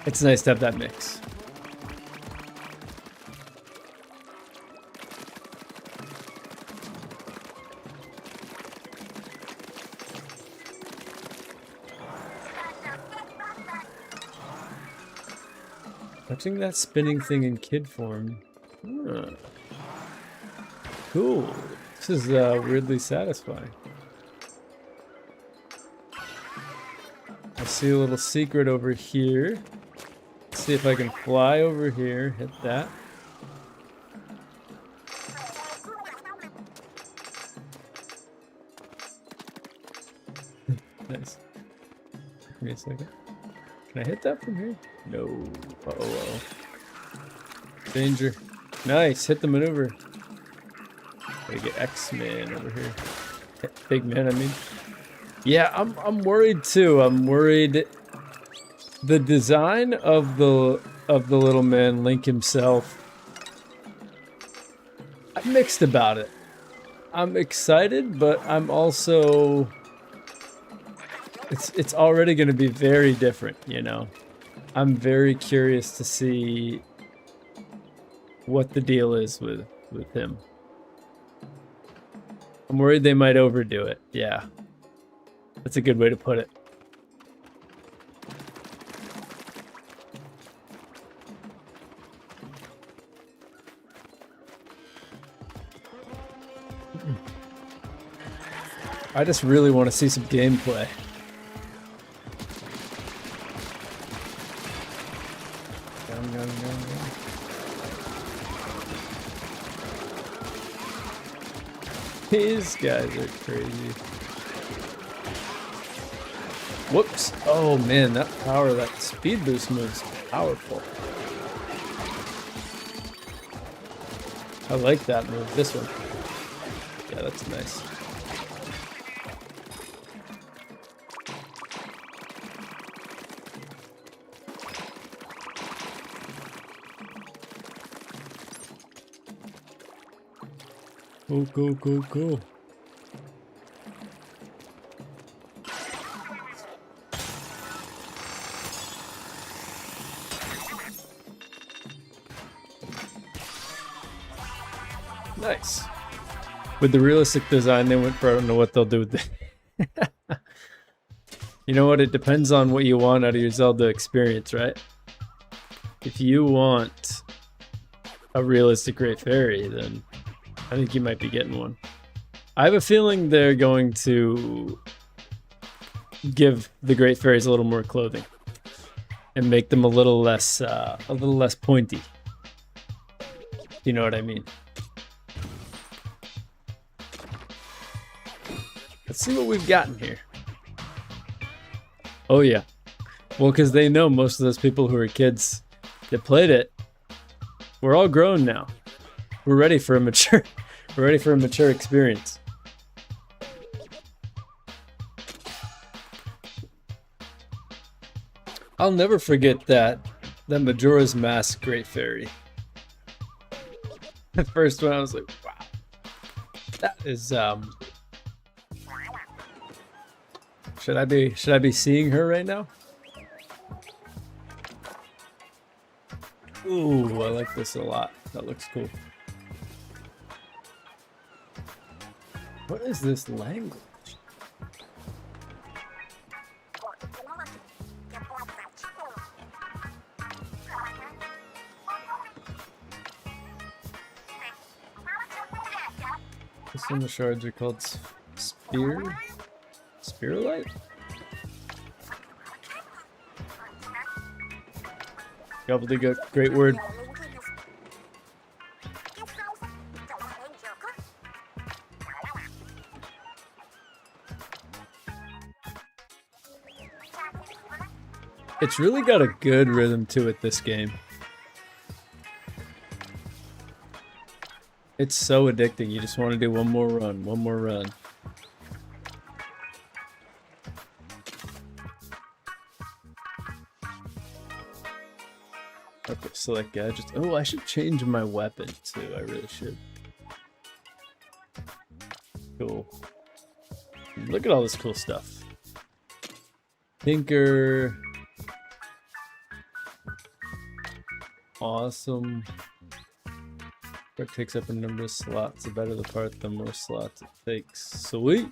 it's nice to have that mix. Touching that spinning thing in kid form. Huh. Cool. This is weirdly satisfying. I see a little secret over here. Let's see if I can fly over here. Hit that. Nice. Give me a second. Can I hit that from here? No. Uh-oh. Danger. Nice. Hit the maneuver. Gotta get X-Man over here. Big man, I mean. Yeah, I'm worried too. I'm worried the design of the little man, Link himself. I'm mixed about it. I'm excited, but I'm also it's already going to be very different, you know. I'm very curious to see what the deal is with him. I'm worried they might overdo it. Yeah. That's a good way to put it. I just really want to see some gameplay. These guys are crazy. Whoops. Oh man, that power, that speed boost move's powerful. I like that move. This one. Yeah, that's nice. Go. Nice. With the realistic design they went for, I don't know what they'll do with it. You know what? It depends on what you want out of your Zelda experience, right? If you want a realistic Great Fairy, then I think you might be getting one. I have a feeling they're going to give the Great Fairies a little more clothing and make them a little less pointy. You know what I mean? Let's see what we've gotten here. Oh yeah. Well, because they know most of those people who are kids that played it, we're all grown now. We're ready for a mature experience. I'll never forget that Majora's Mask Great Fairy. The first one I was like, wow. That is should I be seeing her right now? Ooh, I like this a lot. That looks cool. What is this language? This one, the shards are called Spirulite? Gobbledygook, great word. It's really got a good rhythm to it, this game. It's so addicting. You just want to do one more run, one more run. Okay, select gadgets. Oh, I should change my weapon too. I really should. Cool. Look at all this cool stuff. Tinker. Awesome. It takes up a number of slots. The better the part, the more slots it takes. Sweet.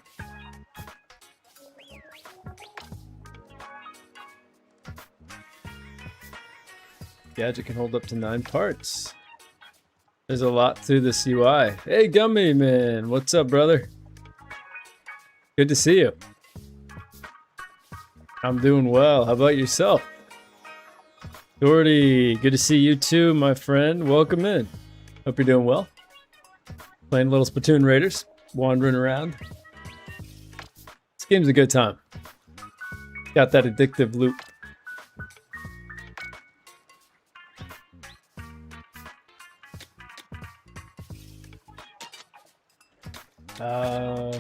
Gadget can hold up to 9 parts. There's a lot to this UI. Hey, Gummy Man. What's up, brother? Good to see you. I'm doing well. How about yourself? Doherty, good to see you too, my friend. Welcome in. Hope you're doing well. Playing a little Splatoon Raiders. Wandering around. This game's a good time. Got that addictive loop.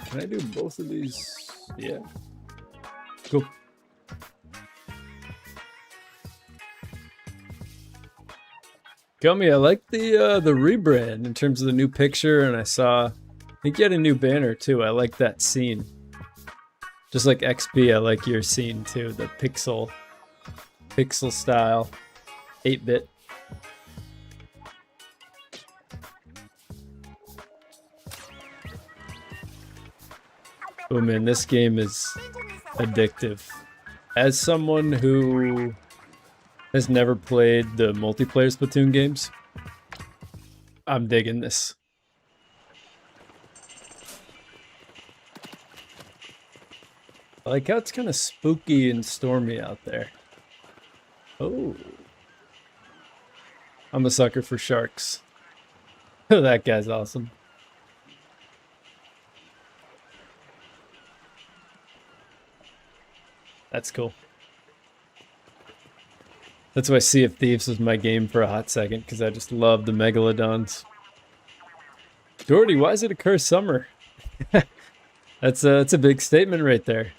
Can I do both of these? Yeah. Cool. Gummy, I like the rebrand in terms of the new picture, and I think you had a new banner too. I like that scene. Just like XP, I like your scene too. The pixel style, 8-bit. Oh man, this game is addictive. As someone who has never played the multiplayer Splatoon games, I'm digging this. I like how it's kind of spooky and stormy out there. Oh. I'm a sucker for sharks. That guy's awesome. That's cool. That's why Sea of Thieves was my game for a hot second, because I just love the Megalodons. Doherty, why is it a cursed summer? That's a big statement right there.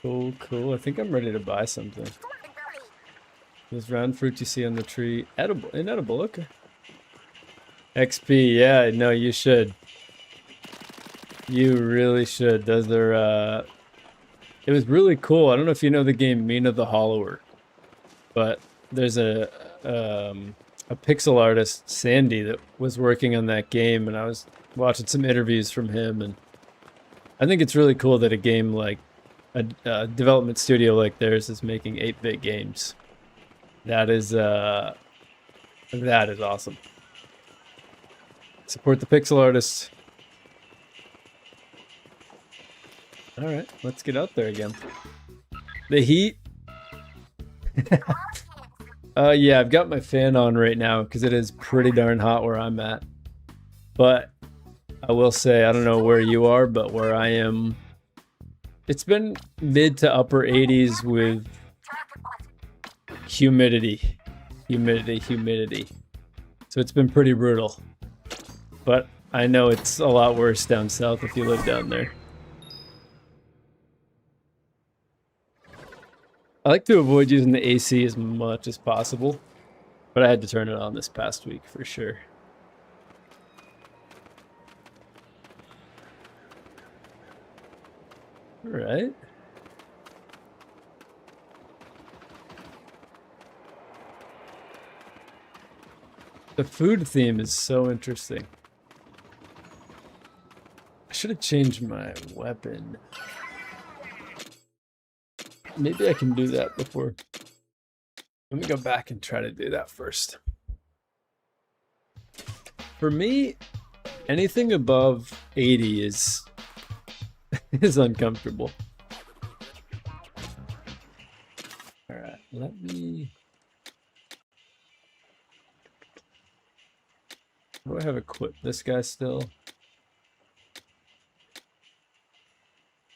Cool, cool. I think I'm ready to buy something. Those round fruit you see on the tree, edible, inedible, okay. XP, yeah, no, you should. You really should. Those are, it was really cool. I don't know if you know the game Mina the Hollower, but there's a a pixel artist, Sandy, that was working on that game, and I was watching some interviews from him, and I think it's really cool that a game like a development studio like theirs is making 8-bit games. That is awesome. Support the pixel artists. All right, let's get out there again. The heat. Yeah, I've got my fan on right now because it is pretty darn hot where I'm at. But I will say, I don't know where you are, but where I am, it's been mid to upper 80s with humidity. So it's been pretty brutal. But I know it's a lot worse down south if you live down there. I like to avoid using the AC as much as possible, but I had to turn it on this past week for sure. All right. The food theme is so interesting. I should have changed my weapon. Maybe I can do that before. Let me go back and try to do that first. For me, anything above 80 is uncomfortable. All right, let me. Do I have equipped this guy still?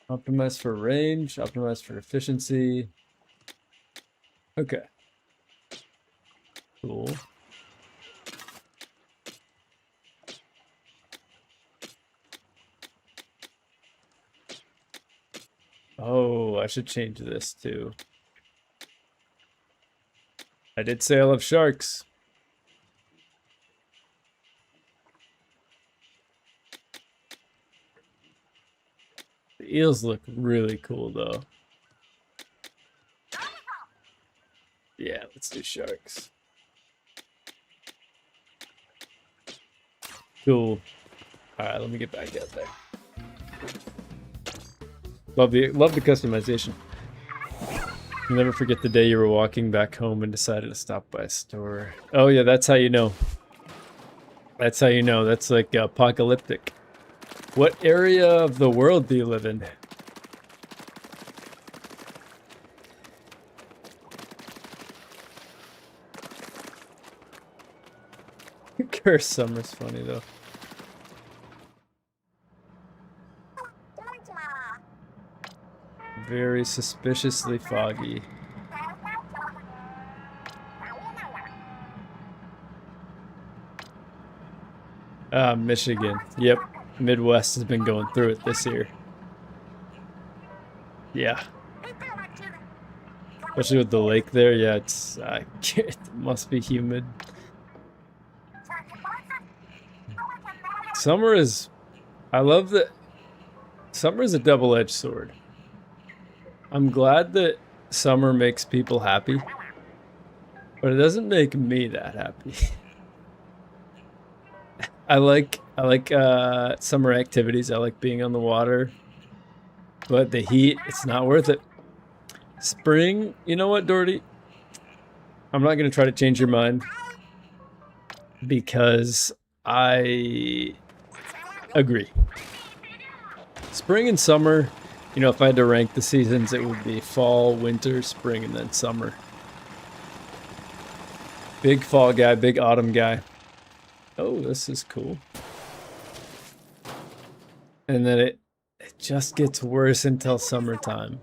Optimize for range, optimize for efficiency. Okay. Cool. Oh, I should change this too. I did say I love sharks. The eels look really cool though. Yeah, let's do sharks. Cool. All right, let me get back out there. Love the customization. You'll never forget the day you were walking back home and decided to stop by a store. Oh yeah, that's how you know. That's how you know. That's like apocalyptic. What area of the world do you live in? Curse summer's funny though. Very suspiciously foggy. Michigan. Yep. Midwest has been going through it this year. Yeah. Especially with the lake there. Yeah, it's it must be humid. Summer is... I love that... Summer is a double-edged sword. I'm glad that summer makes people happy, but it doesn't make me that happy. I like summer activities. I like being on the water, but the heat, it's not worth it. Spring, you know what, Doherty? I'm not going to try to change your mind because I agree. Spring and summer, you know, if I had to rank the seasons, it would be fall, winter, spring, and then summer. Big fall guy, big autumn guy. Oh, this is cool. And then it just gets worse until summertime.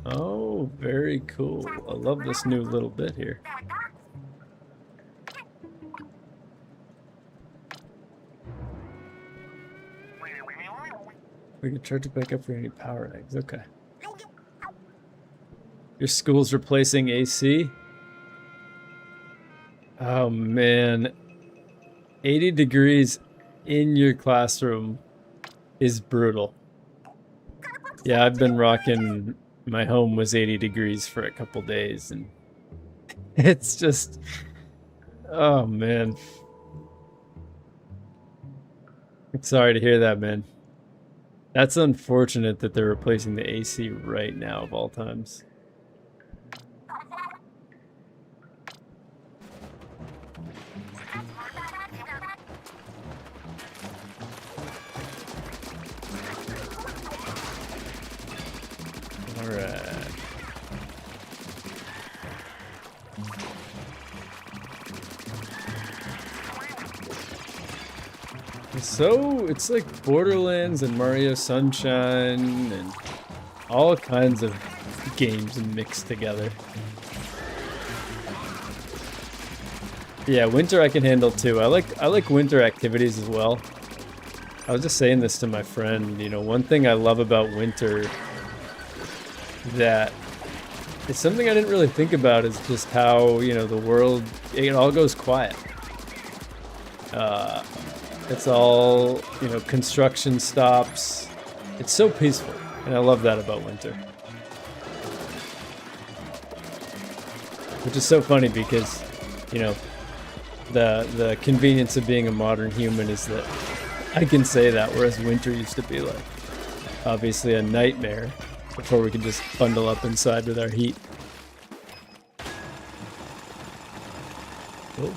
Oh, very cool. I love this new little bit here. We can charge it back up for any power eggs. Okay. Your school's replacing AC? Oh, man. 80 degrees in your classroom is brutal. Yeah, I've been rocking. My home was 80 degrees for a couple days, and it's just, oh man. Sorry to hear that, man. That's unfortunate that they're replacing the AC right now of all times. All right. So it's like Borderlands and Mario Sunshine and all kinds of games mixed together. Yeah, winter I can handle too. I like winter activities as well. I was just saying this to my friend, you know, one thing I love about winter that it's something I didn't really think about is just how, you know, the world, it all goes quiet. It's all, you know, construction stops. It's so peaceful, and I love that about winter. Which is so funny because, you know, the convenience of being a modern human is that I can say that, whereas winter used to be like, obviously a nightmare before we could just bundle up inside with our heat. Oh.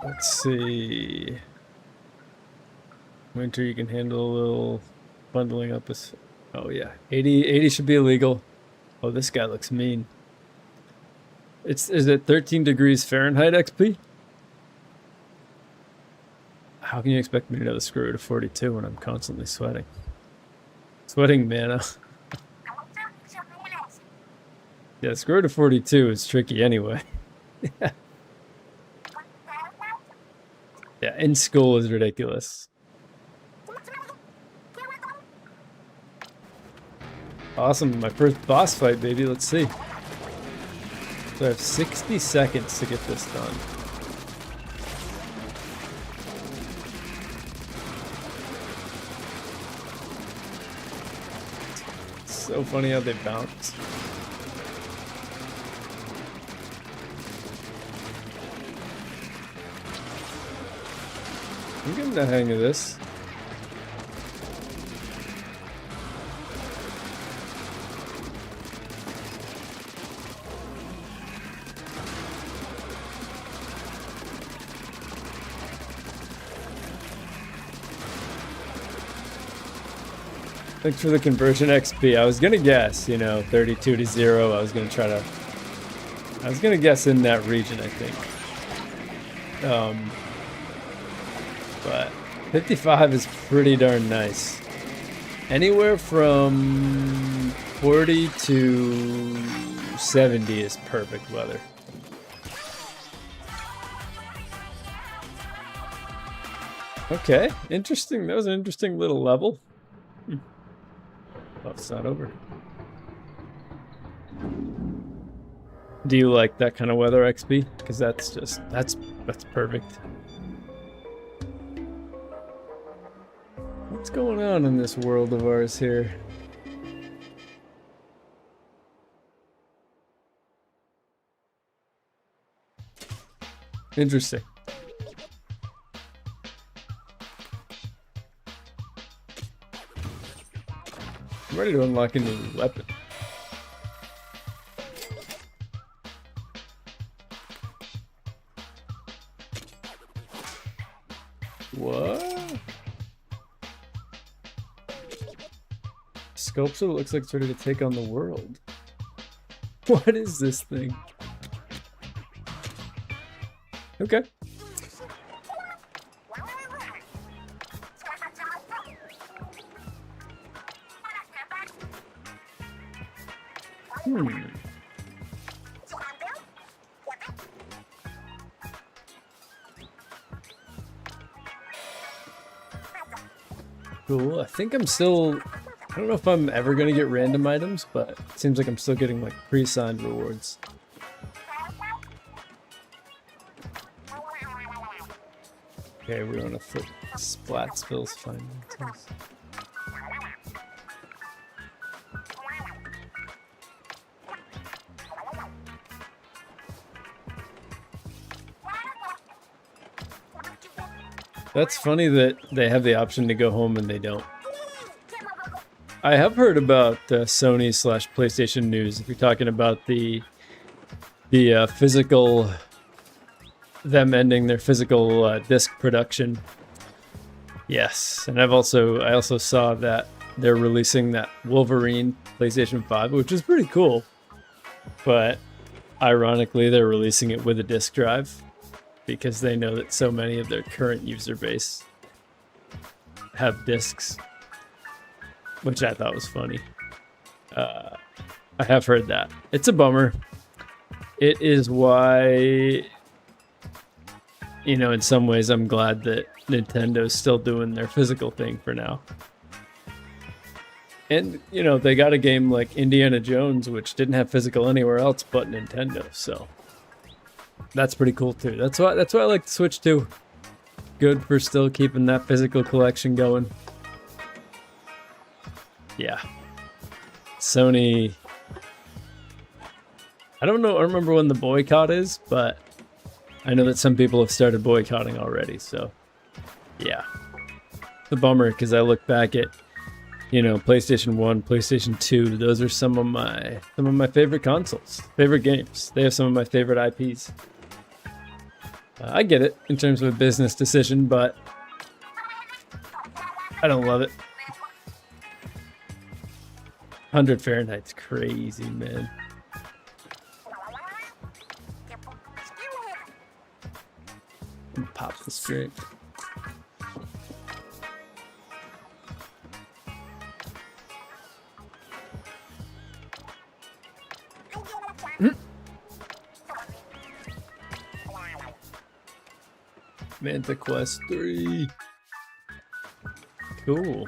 Let's see. Winter you can handle a little bundling up. Oh yeah, 80 should be illegal. Oh, this guy looks mean. Is it 13 degrees Fahrenheit XP? How can you expect me to know the screw root of 42 when I'm constantly sweating? Sweating mana. Yeah, screw root of 42 is tricky anyway. Yeah, in school is ridiculous. Awesome, my first boss fight, baby. Let's see. So I have 60 seconds to get this done. It's so funny how they bounce. I'm getting the hang of this. Thanks for the conversion XP. I was gonna guess, you know, 32 to 0. I was gonna guess in that region, I think. But 55 is pretty darn nice. Anywhere from 40 to 70 is perfect weather. Okay, interesting. That was an interesting little level. Oh, it's not over. Do you like that kind of weather XP? Because that's perfect. What's going on in this world of ours here? Interesting. I'm ready to unlock a new weapon. What? Sculpture looks like it's ready to take on the world. What is this thing? Okay. Cool. I think I'm still... I don't know if I'm ever going to get random items, but it seems like I'm still getting like pre-signed rewards. Okay, we're on a foot. Splatsville's finances. That's funny that they have the option to go home and they don't. I have heard about Sony / PlayStation news. If you're talking about the physical, them ending their physical disc production. Yes, and I also saw that they're releasing that Wolverine PlayStation 5, which is pretty cool. But ironically, they're releasing it with a disc drive because they know that so many of their current user base have discs, which I thought was funny. I have heard that. It's a bummer. It is why, you know, in some ways I'm glad that Nintendo's still doing their physical thing for now. And, you know, they got a game like Indiana Jones, which didn't have physical anywhere else but Nintendo, so that's pretty cool too. That's why I like the Switch too. Good for still keeping that physical collection going. Yeah. Sony, I don't remember when the boycott is, but I know that some people have started boycotting already, so yeah. It's a bummer because I look back at, you know, PlayStation 1, PlayStation 2, those are some of my favorite consoles, favorite games. They have some of my favorite IPs. I get it in terms of a business decision, but I don't love it. 100 Fahrenheit's crazy, man. Pop this drink. Manta Quest 3. Cool.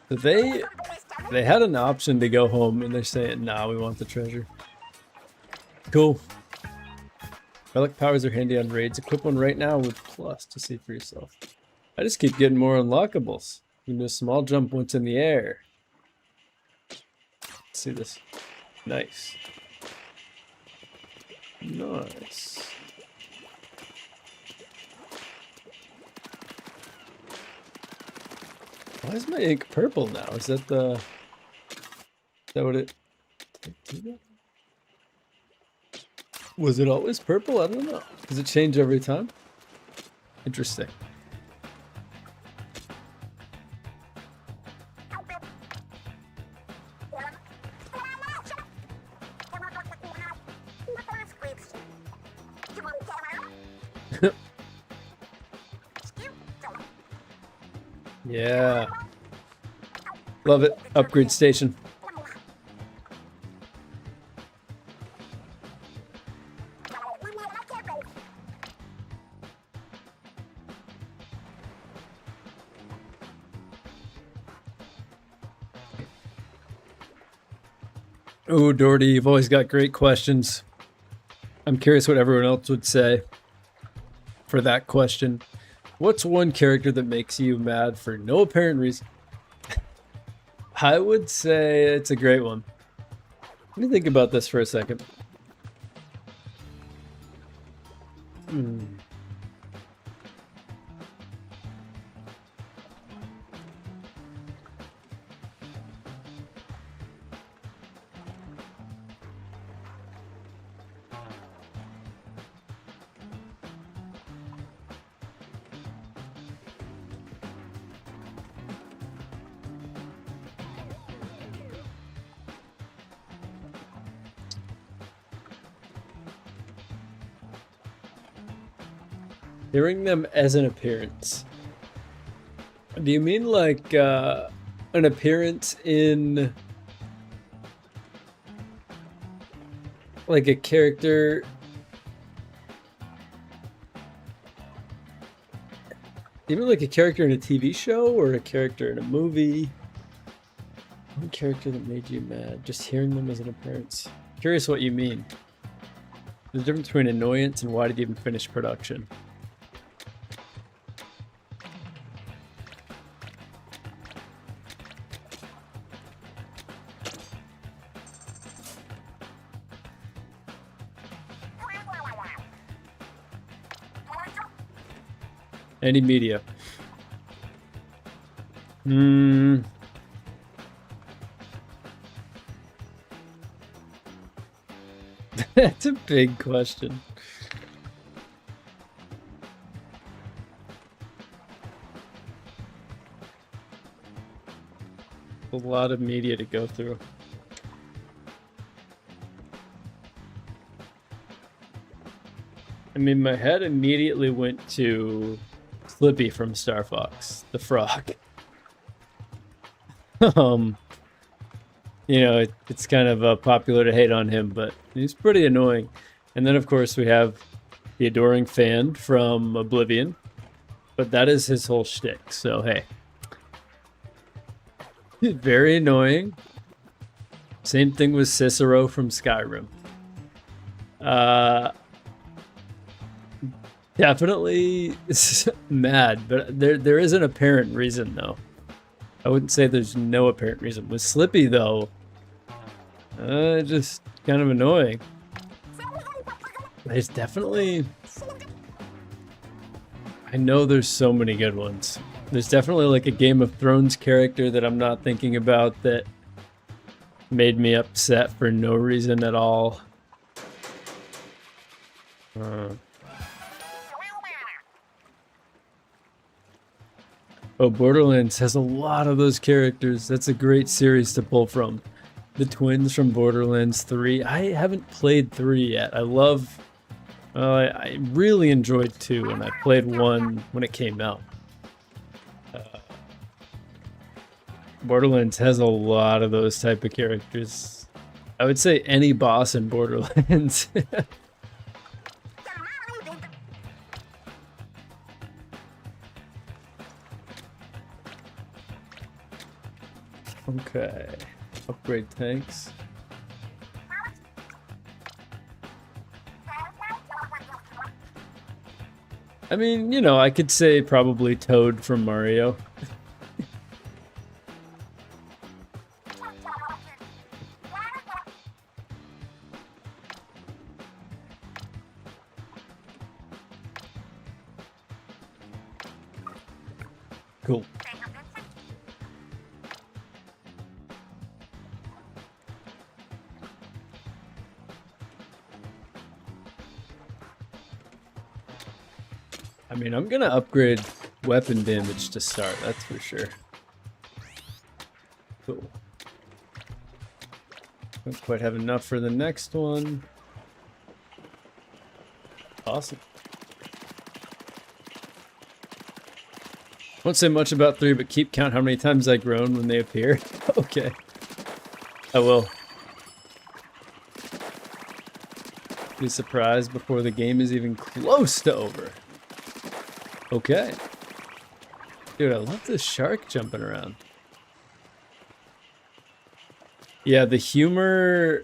So they had an option to go home and they're saying, nah, we want the treasure. Cool. Relic powers are handy on raids. Equip one right now with plus to see for yourself. I just keep getting more unlockables. You can do a small jump once in the air. Let's see this. Nice. Nice. Why is my ink purple now? Is that what it... Was it always purple? I don't know. Does it change every time? Interesting. Yeah. Love it. Upgrade station. Oh, Doherty, you've always got great questions. I'm curious what everyone else would say for that question. What's one character that makes you mad for no apparent reason? I would say it's a great one. Let me think about this for a second. Hearing them as an appearance. Do you mean like an appearance in like a character? Do you mean like a character in a TV show or a character in a movie? One character that made you mad, just hearing them as an appearance. Curious what you mean. There's a difference between annoyance and why did you even finish production? Any media. Hmm. That's a big question. A lot of media to go through. I mean, my head immediately went to Slippy from Star Fox, the frog. You know, it's kind of popular to hate on him, but he's pretty annoying. And then, of course, we have the adoring fan from Oblivion, but that is his whole shtick. So hey, he's very annoying. Same thing with Cicero from Skyrim. Definitely mad, but there is an apparent reason though. I wouldn't say there's no apparent reason. With Slippy though, just kind of annoying. There's definitely, I know there's so many good ones. There's definitely like a Game of Thrones character that I'm not thinking about that made me upset for no reason at all. Oh, Borderlands has a lot of those characters. That's a great series to pull from. The twins from Borderlands 3. I haven't played 3 yet. I love... I really enjoyed 2, and I played 1 when it came out. Borderlands has a lot of those type of characters. I would say any boss in Borderlands. Okay. Upgrade tanks. I mean, you know, I could say probably Toad from Mario. Cool. I mean, I'm gonna upgrade weapon damage to start, that's for sure. Cool. Don't quite have enough for the next one. Awesome. Won't say much about 3, but keep count how many times I groan when they appear. Okay. I will. Be surprised before the game is even close to over. Okay. Dude, I love this shark jumping around. Yeah, the humor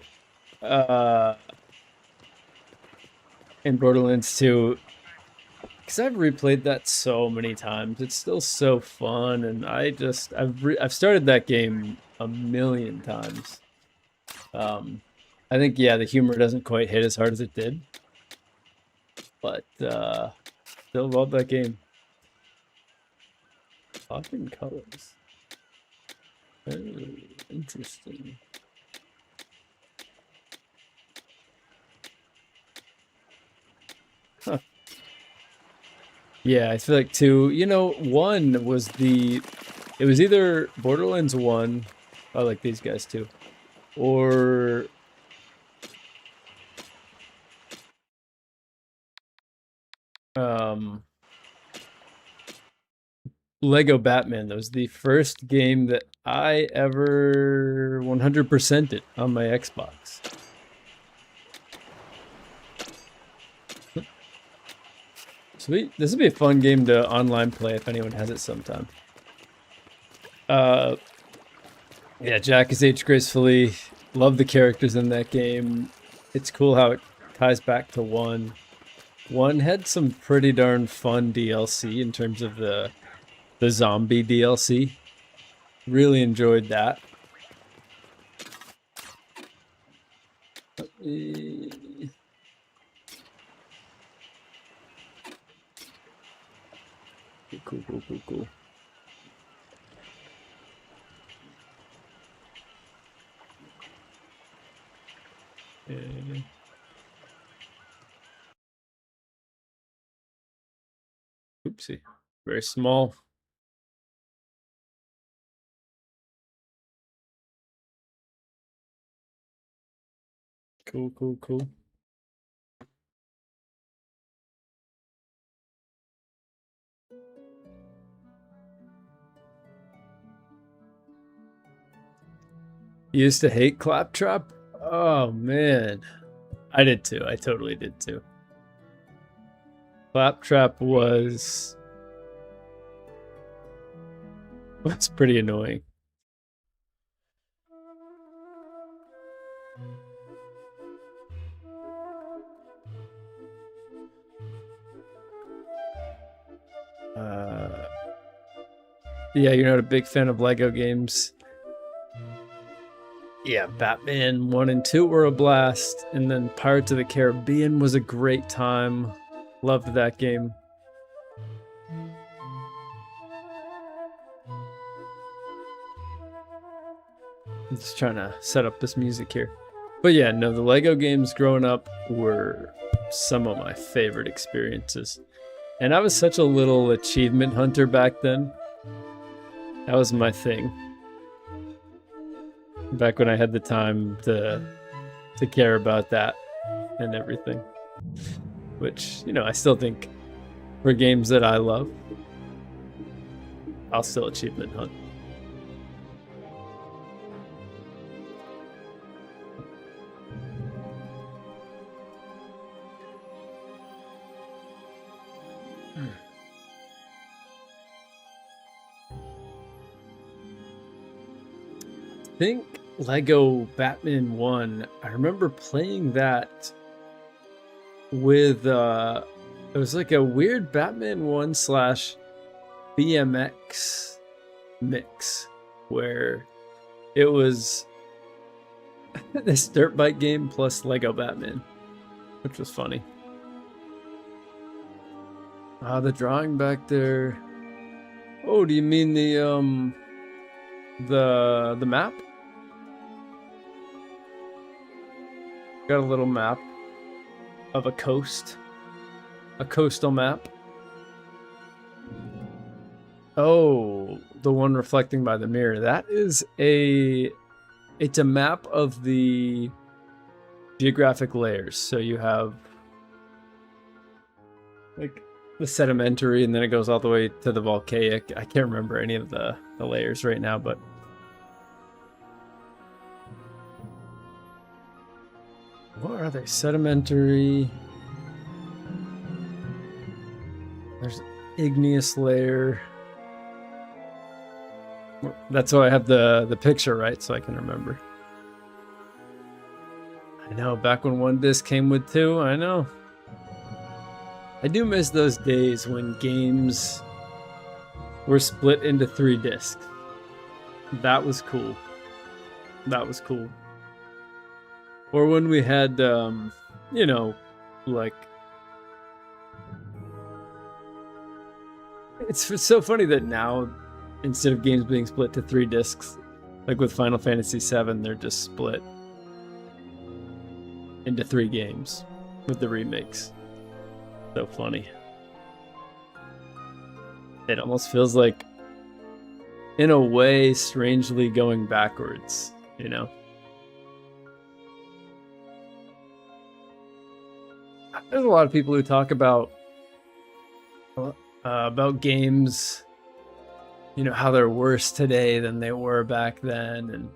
in Borderlands 2, because I've replayed that so many times. It's still so fun, and I've started that game a million times. I think, yeah, the humor doesn't quite hit as hard as it did, but still love that game. Popping colors. Oh, interesting. Huh. Yeah, I feel like 2, you know, 1 was it was either Borderlands 1, I like these guys too, or Lego Batman. That was the first game that I ever 100%ed on my Xbox. Sweet. This would be a fun game to online play if anyone has it sometime. Yeah, Jack is aged gracefully. Love the characters in that game. It's cool how it ties back to 1. 1 had some pretty darn fun DLC in terms of the zombie DLC. Really enjoyed that. Cool. Oopsie. Very small. Cool. You used to hate Claptrap? Oh, man. I did too. I totally did too. Claptrap was pretty annoying. Yeah, you're not a big fan of Lego games. Yeah, Batman 1 and 2 were a blast, and then Pirates of the Caribbean was a great time. Loved that game. I'm just trying to set up this music here. But yeah, no, the Lego games growing up were some of my favorite experiences. And I was such a little achievement hunter back then. That was my thing. Back when I had the time to care about that and everything. Which, you know, I still think for games that I love, I'll still achievement hunt. I think Lego Batman 1, I remember playing that with it was like a weird Batman 1 / BMX mix where it was this dirt bike game plus Lego Batman, which was funny. The drawing back there. Oh, do you mean the map? Got a little map of a coastal map. Oh, the one reflecting by the mirror. That is it's a map of the geographic layers. So you have like the sedimentary, and then it goes all the way to the volcanic. I can't remember any of the layers right now, but what are they? Sedimentary. There's igneous layer. That's why I have the picture, right? So I can remember. I know, back when one disc came with two, I know. I do miss those days when games were split into 3 discs. That was cool. Or when we had, you know, like... It's so funny that now, instead of games being split to 3 discs, like with Final Fantasy VII, they're just split into 3 games with the remakes. So funny. It almost feels like, in a way, strangely going backwards, you know? There's a lot of people who talk about games, you know, how they're worse today than they were back then. And,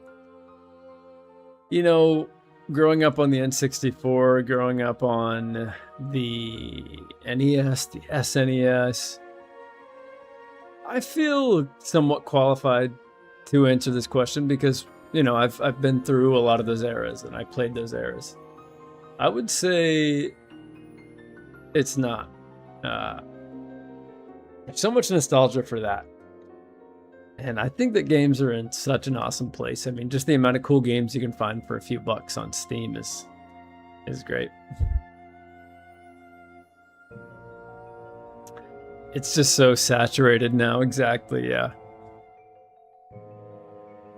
you know, growing up on the N64, growing up on the NES, the SNES, I feel somewhat qualified to answer this question because, you know, I've been through a lot of those eras and I played those eras. I would say it's not. There's so much nostalgia for that. And I think that games are in such an awesome place. I mean, just the amount of cool games you can find for a few bucks on Steam is great. It's just so saturated now. Exactly. Yeah.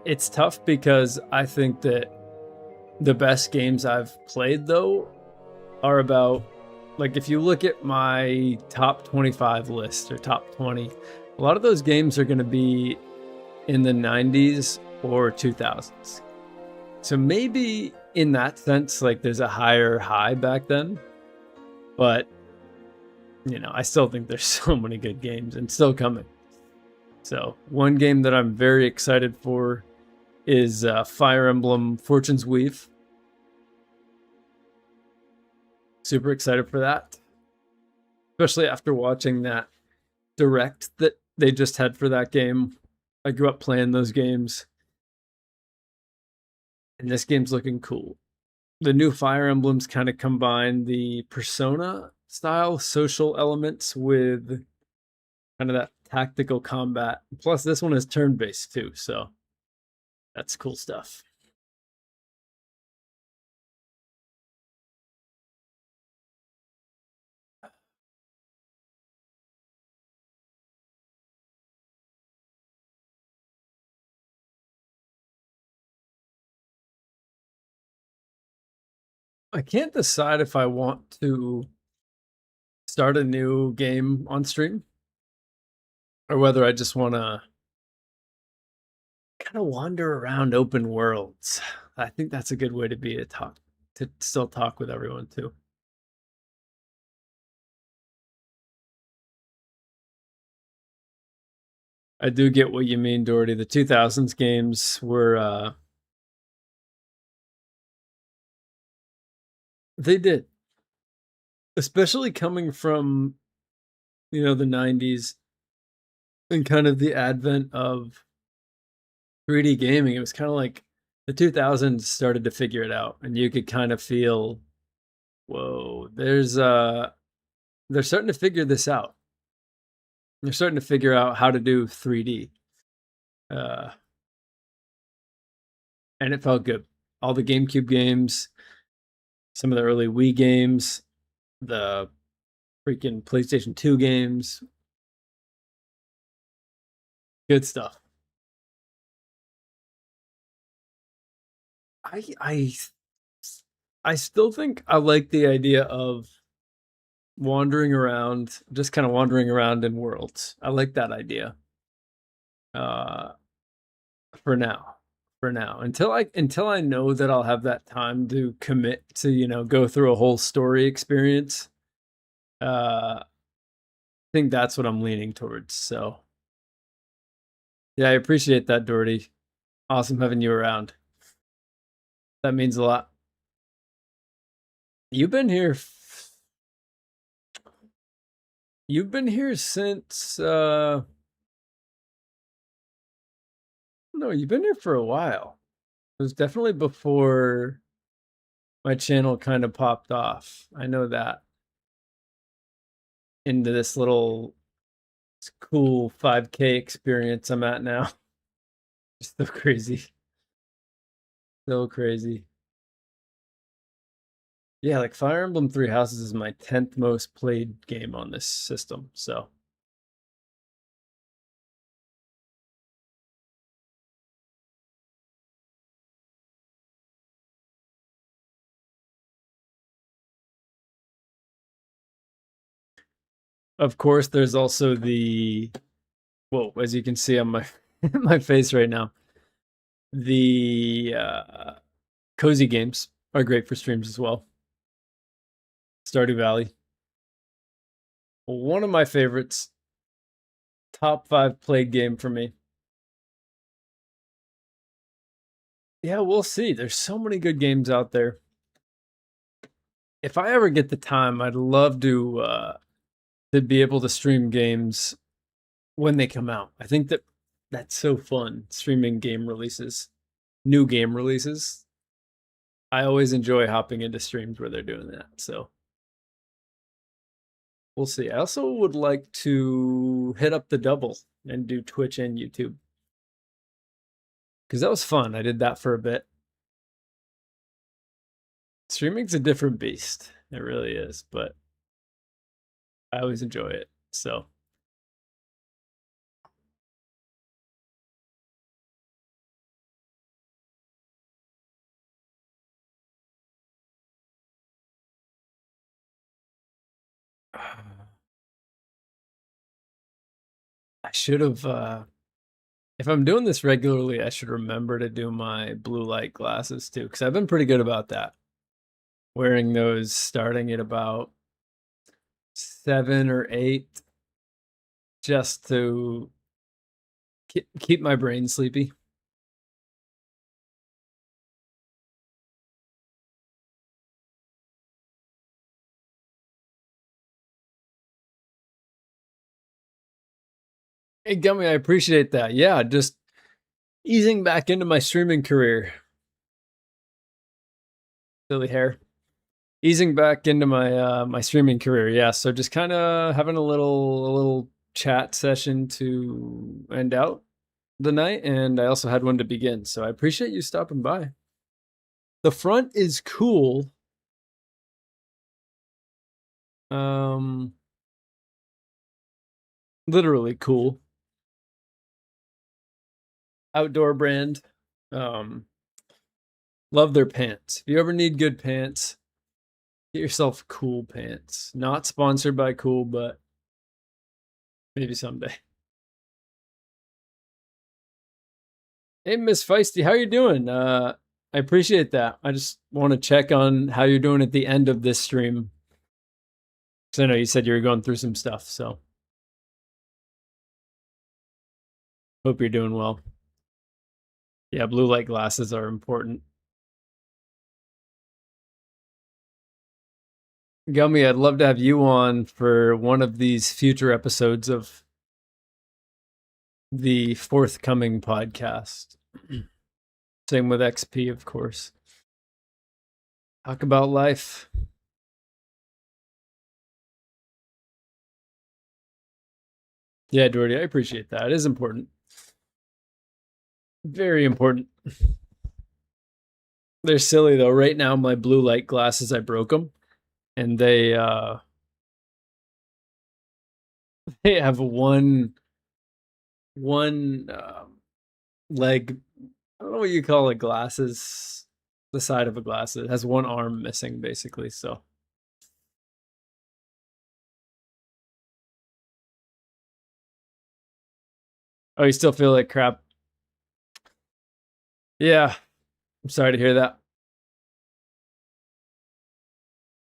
It's tough because I think that the best games I've played though are about, like, if you look at my top 25 list or top 20, a lot of those games are going to be in the 90s or 2000s. So maybe in that sense, like, there's a higher high back then, but I still think there's so many good games and still coming. So one game that I'm very excited for is Fire Emblem Fortune's Weave. Super excited for that, especially after watching that direct that they just had for that game. I grew up playing those games, and this game's looking cool. The new Fire Emblems kind of combine the Persona style social elements with kind of that tactical combat. Plus, this one is turn based too, so that's cool stuff. I can't decide if I want to start a new game on stream or whether I just want to kind of wander around open worlds. I think that's a good way to be to still talk with everyone too. I do get what you mean, Doherty. The 2000s games were they did, especially coming from the 90s and kind of the advent of 3D gaming. It was kind of like the 2000s started to figure it out, and you could kind of feel, whoa, they're starting to figure this out. They're starting to figure out how to do 3D. Uh, and it felt good. All the GameCube games, some of the early Wii games, the freaking PlayStation 2 games, good stuff. I I I still think I like the idea of wandering around, just kind of wandering around in worlds. I like that idea. Uh, for now, until I know that I'll have that time to commit to go through a whole story experience. I think that's what I'm leaning towards. So yeah, I appreciate that, Doherty. Awesome having you around. That means a lot. You've been here. You've been here since. No, you've been here for a while. It was definitely before my channel kind of popped off. I know that. Into this little cool 5K experience I'm at now. Just so crazy. So crazy. Yeah, like Fire Emblem Three Houses is my 10th most played game on this system. So of course there's also the, well, as you can see on my my face right now, the cozy games are great for streams as well. Stardew Valley, one of my favorites, top 5 played game for me. Yeah, we'll see. There's so many good games out there. If I ever get the time, I'd love to be able to stream games when they come out. I think that's so fun, streaming game releases, new game releases. I always enjoy hopping into streams where they're doing that. So we'll see. I also would like to hit up the double and do Twitch and YouTube, because that was fun. I did that for a bit. Streaming's a different beast. It really is, but I always enjoy it. So I should have if I'm doing this regularly, I should remember to do my blue light glasses too, because I've been pretty good about that. Wearing those starting at about 7 or 8, just to keep my brain sleepy. Hey, Gummy, I appreciate that. Yeah, just easing back into my streaming career. Silly hair. Easing back into my streaming career. Yeah, so just kind of having a little chat session to end out the night, and I also had one to begin. So I appreciate you stopping by. The front is cool. Um, literally cool. Outdoor brand. Um, love their pants. If you ever need good pants, get yourself cool pants. Not sponsored by Cool, but maybe someday. Hey, Miss Feisty, how you doing? I appreciate that. I just want to check on how you're doing at the end of this stream. Because I know you said you were going through some stuff, so hope you're doing well. Yeah, blue light glasses are important. Gummy, I'd love to have you on for one of these future episodes of the forthcoming podcast. Same with XP, of course. Talk about life. Yeah, Doherty, I appreciate that. It is important. Very important. They're silly though. Right now, my blue light glasses, I broke them, and they have one leg. I don't know what you call it. Glasses. The side of a glass. It has one arm missing, basically. So. Oh, you still feel like crap? Yeah. I'm sorry to hear that.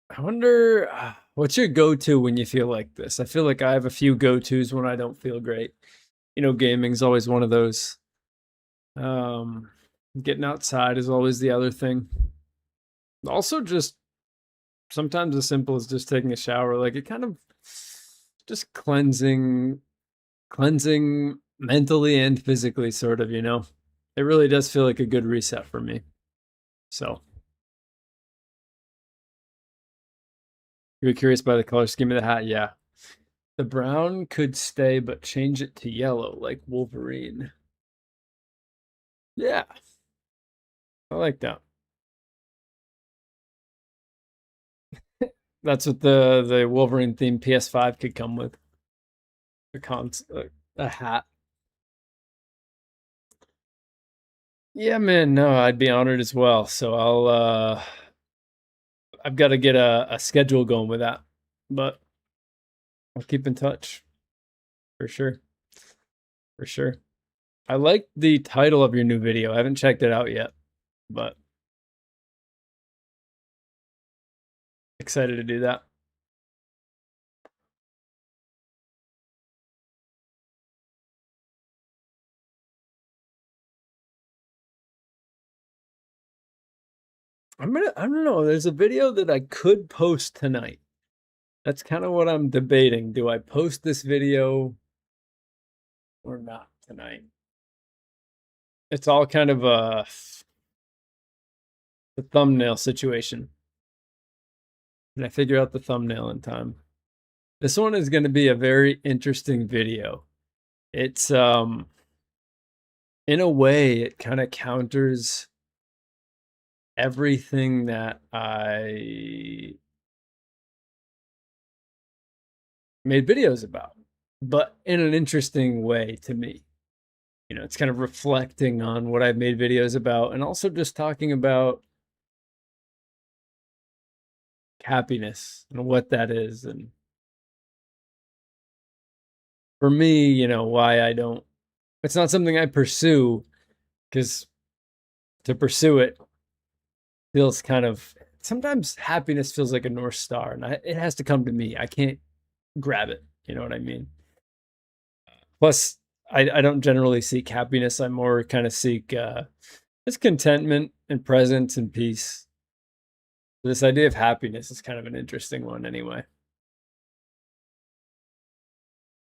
I wonder what's your go-to when you feel like this? I feel like I have a few go-tos when I don't feel great. You know, gaming's always one of those. Um, Getting outside is always the other thing. Also, just sometimes as simple as just taking a shower. Like it kind of just cleansing mentally and physically, sort of. You know, it really does feel like a good reset for me. So, you're curious by the color scheme of the hat? Yeah. The brown could stay, but change it to yellow, like Wolverine. Yeah, I like that. That's what the Wolverine themed PS5 could come with. A hat. Yeah, man. No, I'd be honored as well. So I've got to get a schedule going with that, but I'll keep in touch for sure. For sure. I like the title of your new video. I haven't checked it out yet, but excited to do that. I don't know. There's a video that I could post tonight. That's kind of what I'm debating. Do I post this video or not tonight? It's all kind of a thumbnail situation. And I figure out the thumbnail in time. This one is going to be a very interesting video. It's in a way it kind of counters everything that I made videos about, but in an interesting way to me. You know, it's kind of reflecting on what I've made videos about and also just talking about happiness and what that is and for me, why I don't, it's not something I pursue because to pursue it feels kind of, sometimes happiness feels like a North Star and it has to come to me. I can't grab it. You know what I mean? Plus, I don't generally seek happiness. I more kind of seek just contentment and presence and peace. This idea of happiness is kind of an interesting one anyway.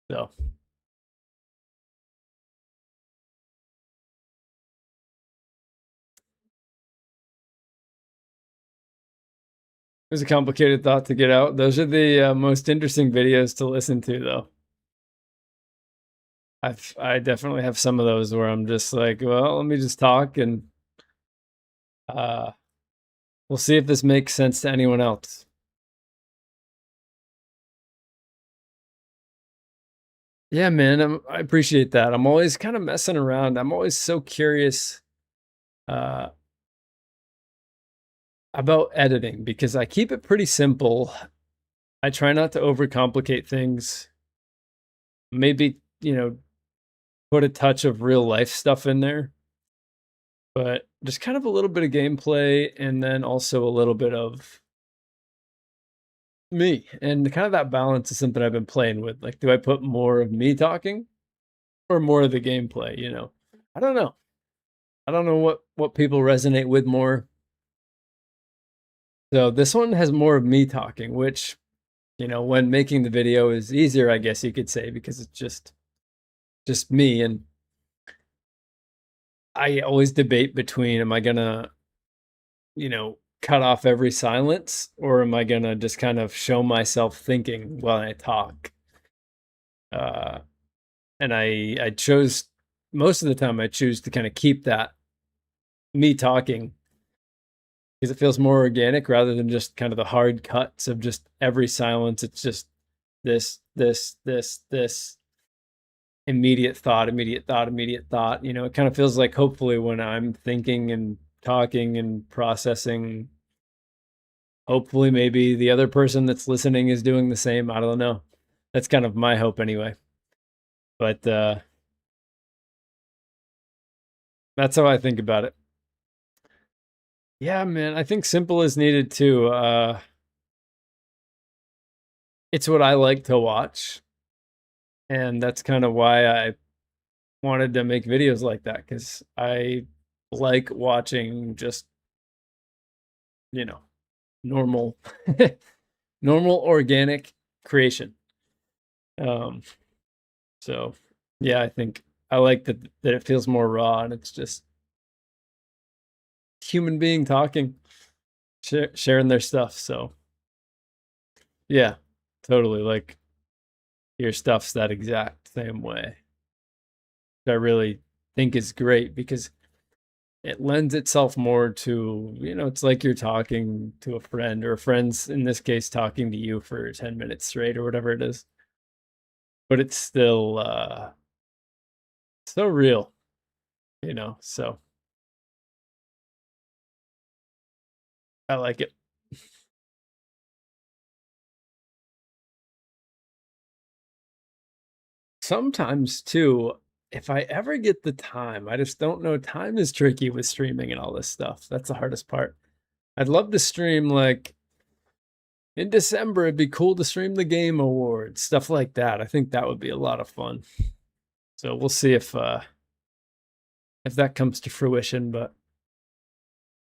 So it was a complicated thought to get out. Those are the most interesting videos to listen to, though. I definitely have some of those where I'm just like, well, let me just talk and uh, we'll see if this makes sense to anyone else. Yeah, man, I appreciate that. I'm always kind of messing around. I'm always so curious uh, about editing because I keep it pretty simple. I try not to overcomplicate things. Maybe, put a touch of real life stuff in there, but just kind of a little bit of gameplay and then also a little bit of me. And kind of that balance is something I've been playing with. Like, do I put more of me talking or more of the gameplay, I don't know. I don't know what people resonate with more. So this one has more of me talking, which, when making the video is easier, I guess you could say, because it's just me. And I always debate between, am I gonna, cut off every silence, or am I gonna just kind of show myself thinking while I talk? Uh, and I chose, most of the time I choose to kind of keep that me talking because it feels more organic rather than just kind of the hard cuts of just every silence. It's just this immediate thought, immediate thought, immediate thought. It kind of feels like hopefully when I'm thinking and talking and processing, hopefully maybe the other person that's listening is doing the same. I don't know. That's kind of my hope anyway. But that's how I think about it. Yeah, man, I think simple is needed too. It's what I like to watch. And that's kind of why I wanted to make videos like that, because I like watching just, you know, normal normal organic creation. Um so yeah, I think I like that it feels more raw and it's just human being talking, sharing their stuff. So yeah, totally, like your stuff's that exact same way. I really think is great because it lends itself more to, it's like you're talking to a friend, or a friend's in this case talking to you for 10 minutes straight or whatever it is. But it's still so real, so I like it. Sometimes too, if I ever get the time, I just don't know. Time is tricky with streaming and all this stuff. That's the hardest part. I'd love to stream like in December. It'd be cool to stream the Game Awards, stuff like that. I think that would be a lot of fun. So we'll see if that comes to fruition. But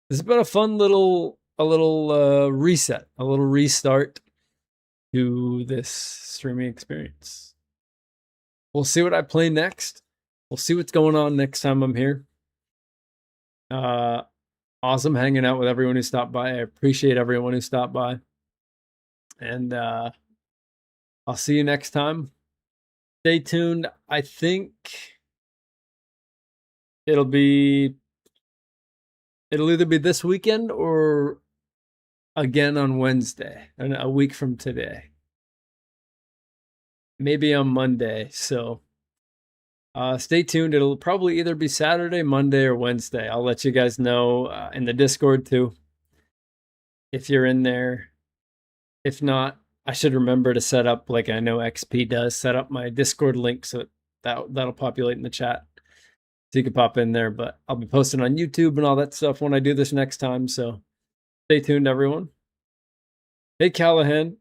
this has been a fun little reset, a little restart to this streaming experience. We'll see what I play next. We'll see what's going on next time I'm here. Awesome hanging out with everyone who stopped by. I appreciate everyone who stopped by. And I'll see you next time. Stay tuned. I think it'll either be this weekend or again on Wednesday, and a week from today. Maybe on Monday. So stay tuned. It'll probably either be Saturday, Monday, or Wednesday. I'll let you guys know in the Discord too, if you're in there. If not, I should remember to set up, like I know XP does, set up my Discord link so that'll populate in the chat. So you can pop in there, but I'll be posting on YouTube and all that stuff when I do this next time. So stay tuned, everyone. Hey, Callahan.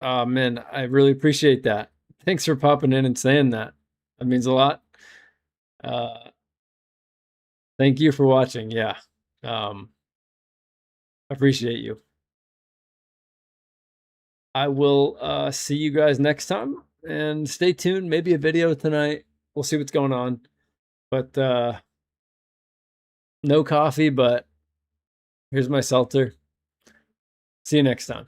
Man, I really appreciate that. Thanks for popping in and saying that. That means a lot. Uh, thank you for watching. Yeah. Appreciate you. I will see you guys next time, and stay tuned. Maybe a video tonight. We'll see what's going on. But no coffee, but here's my seltzer. See you next time.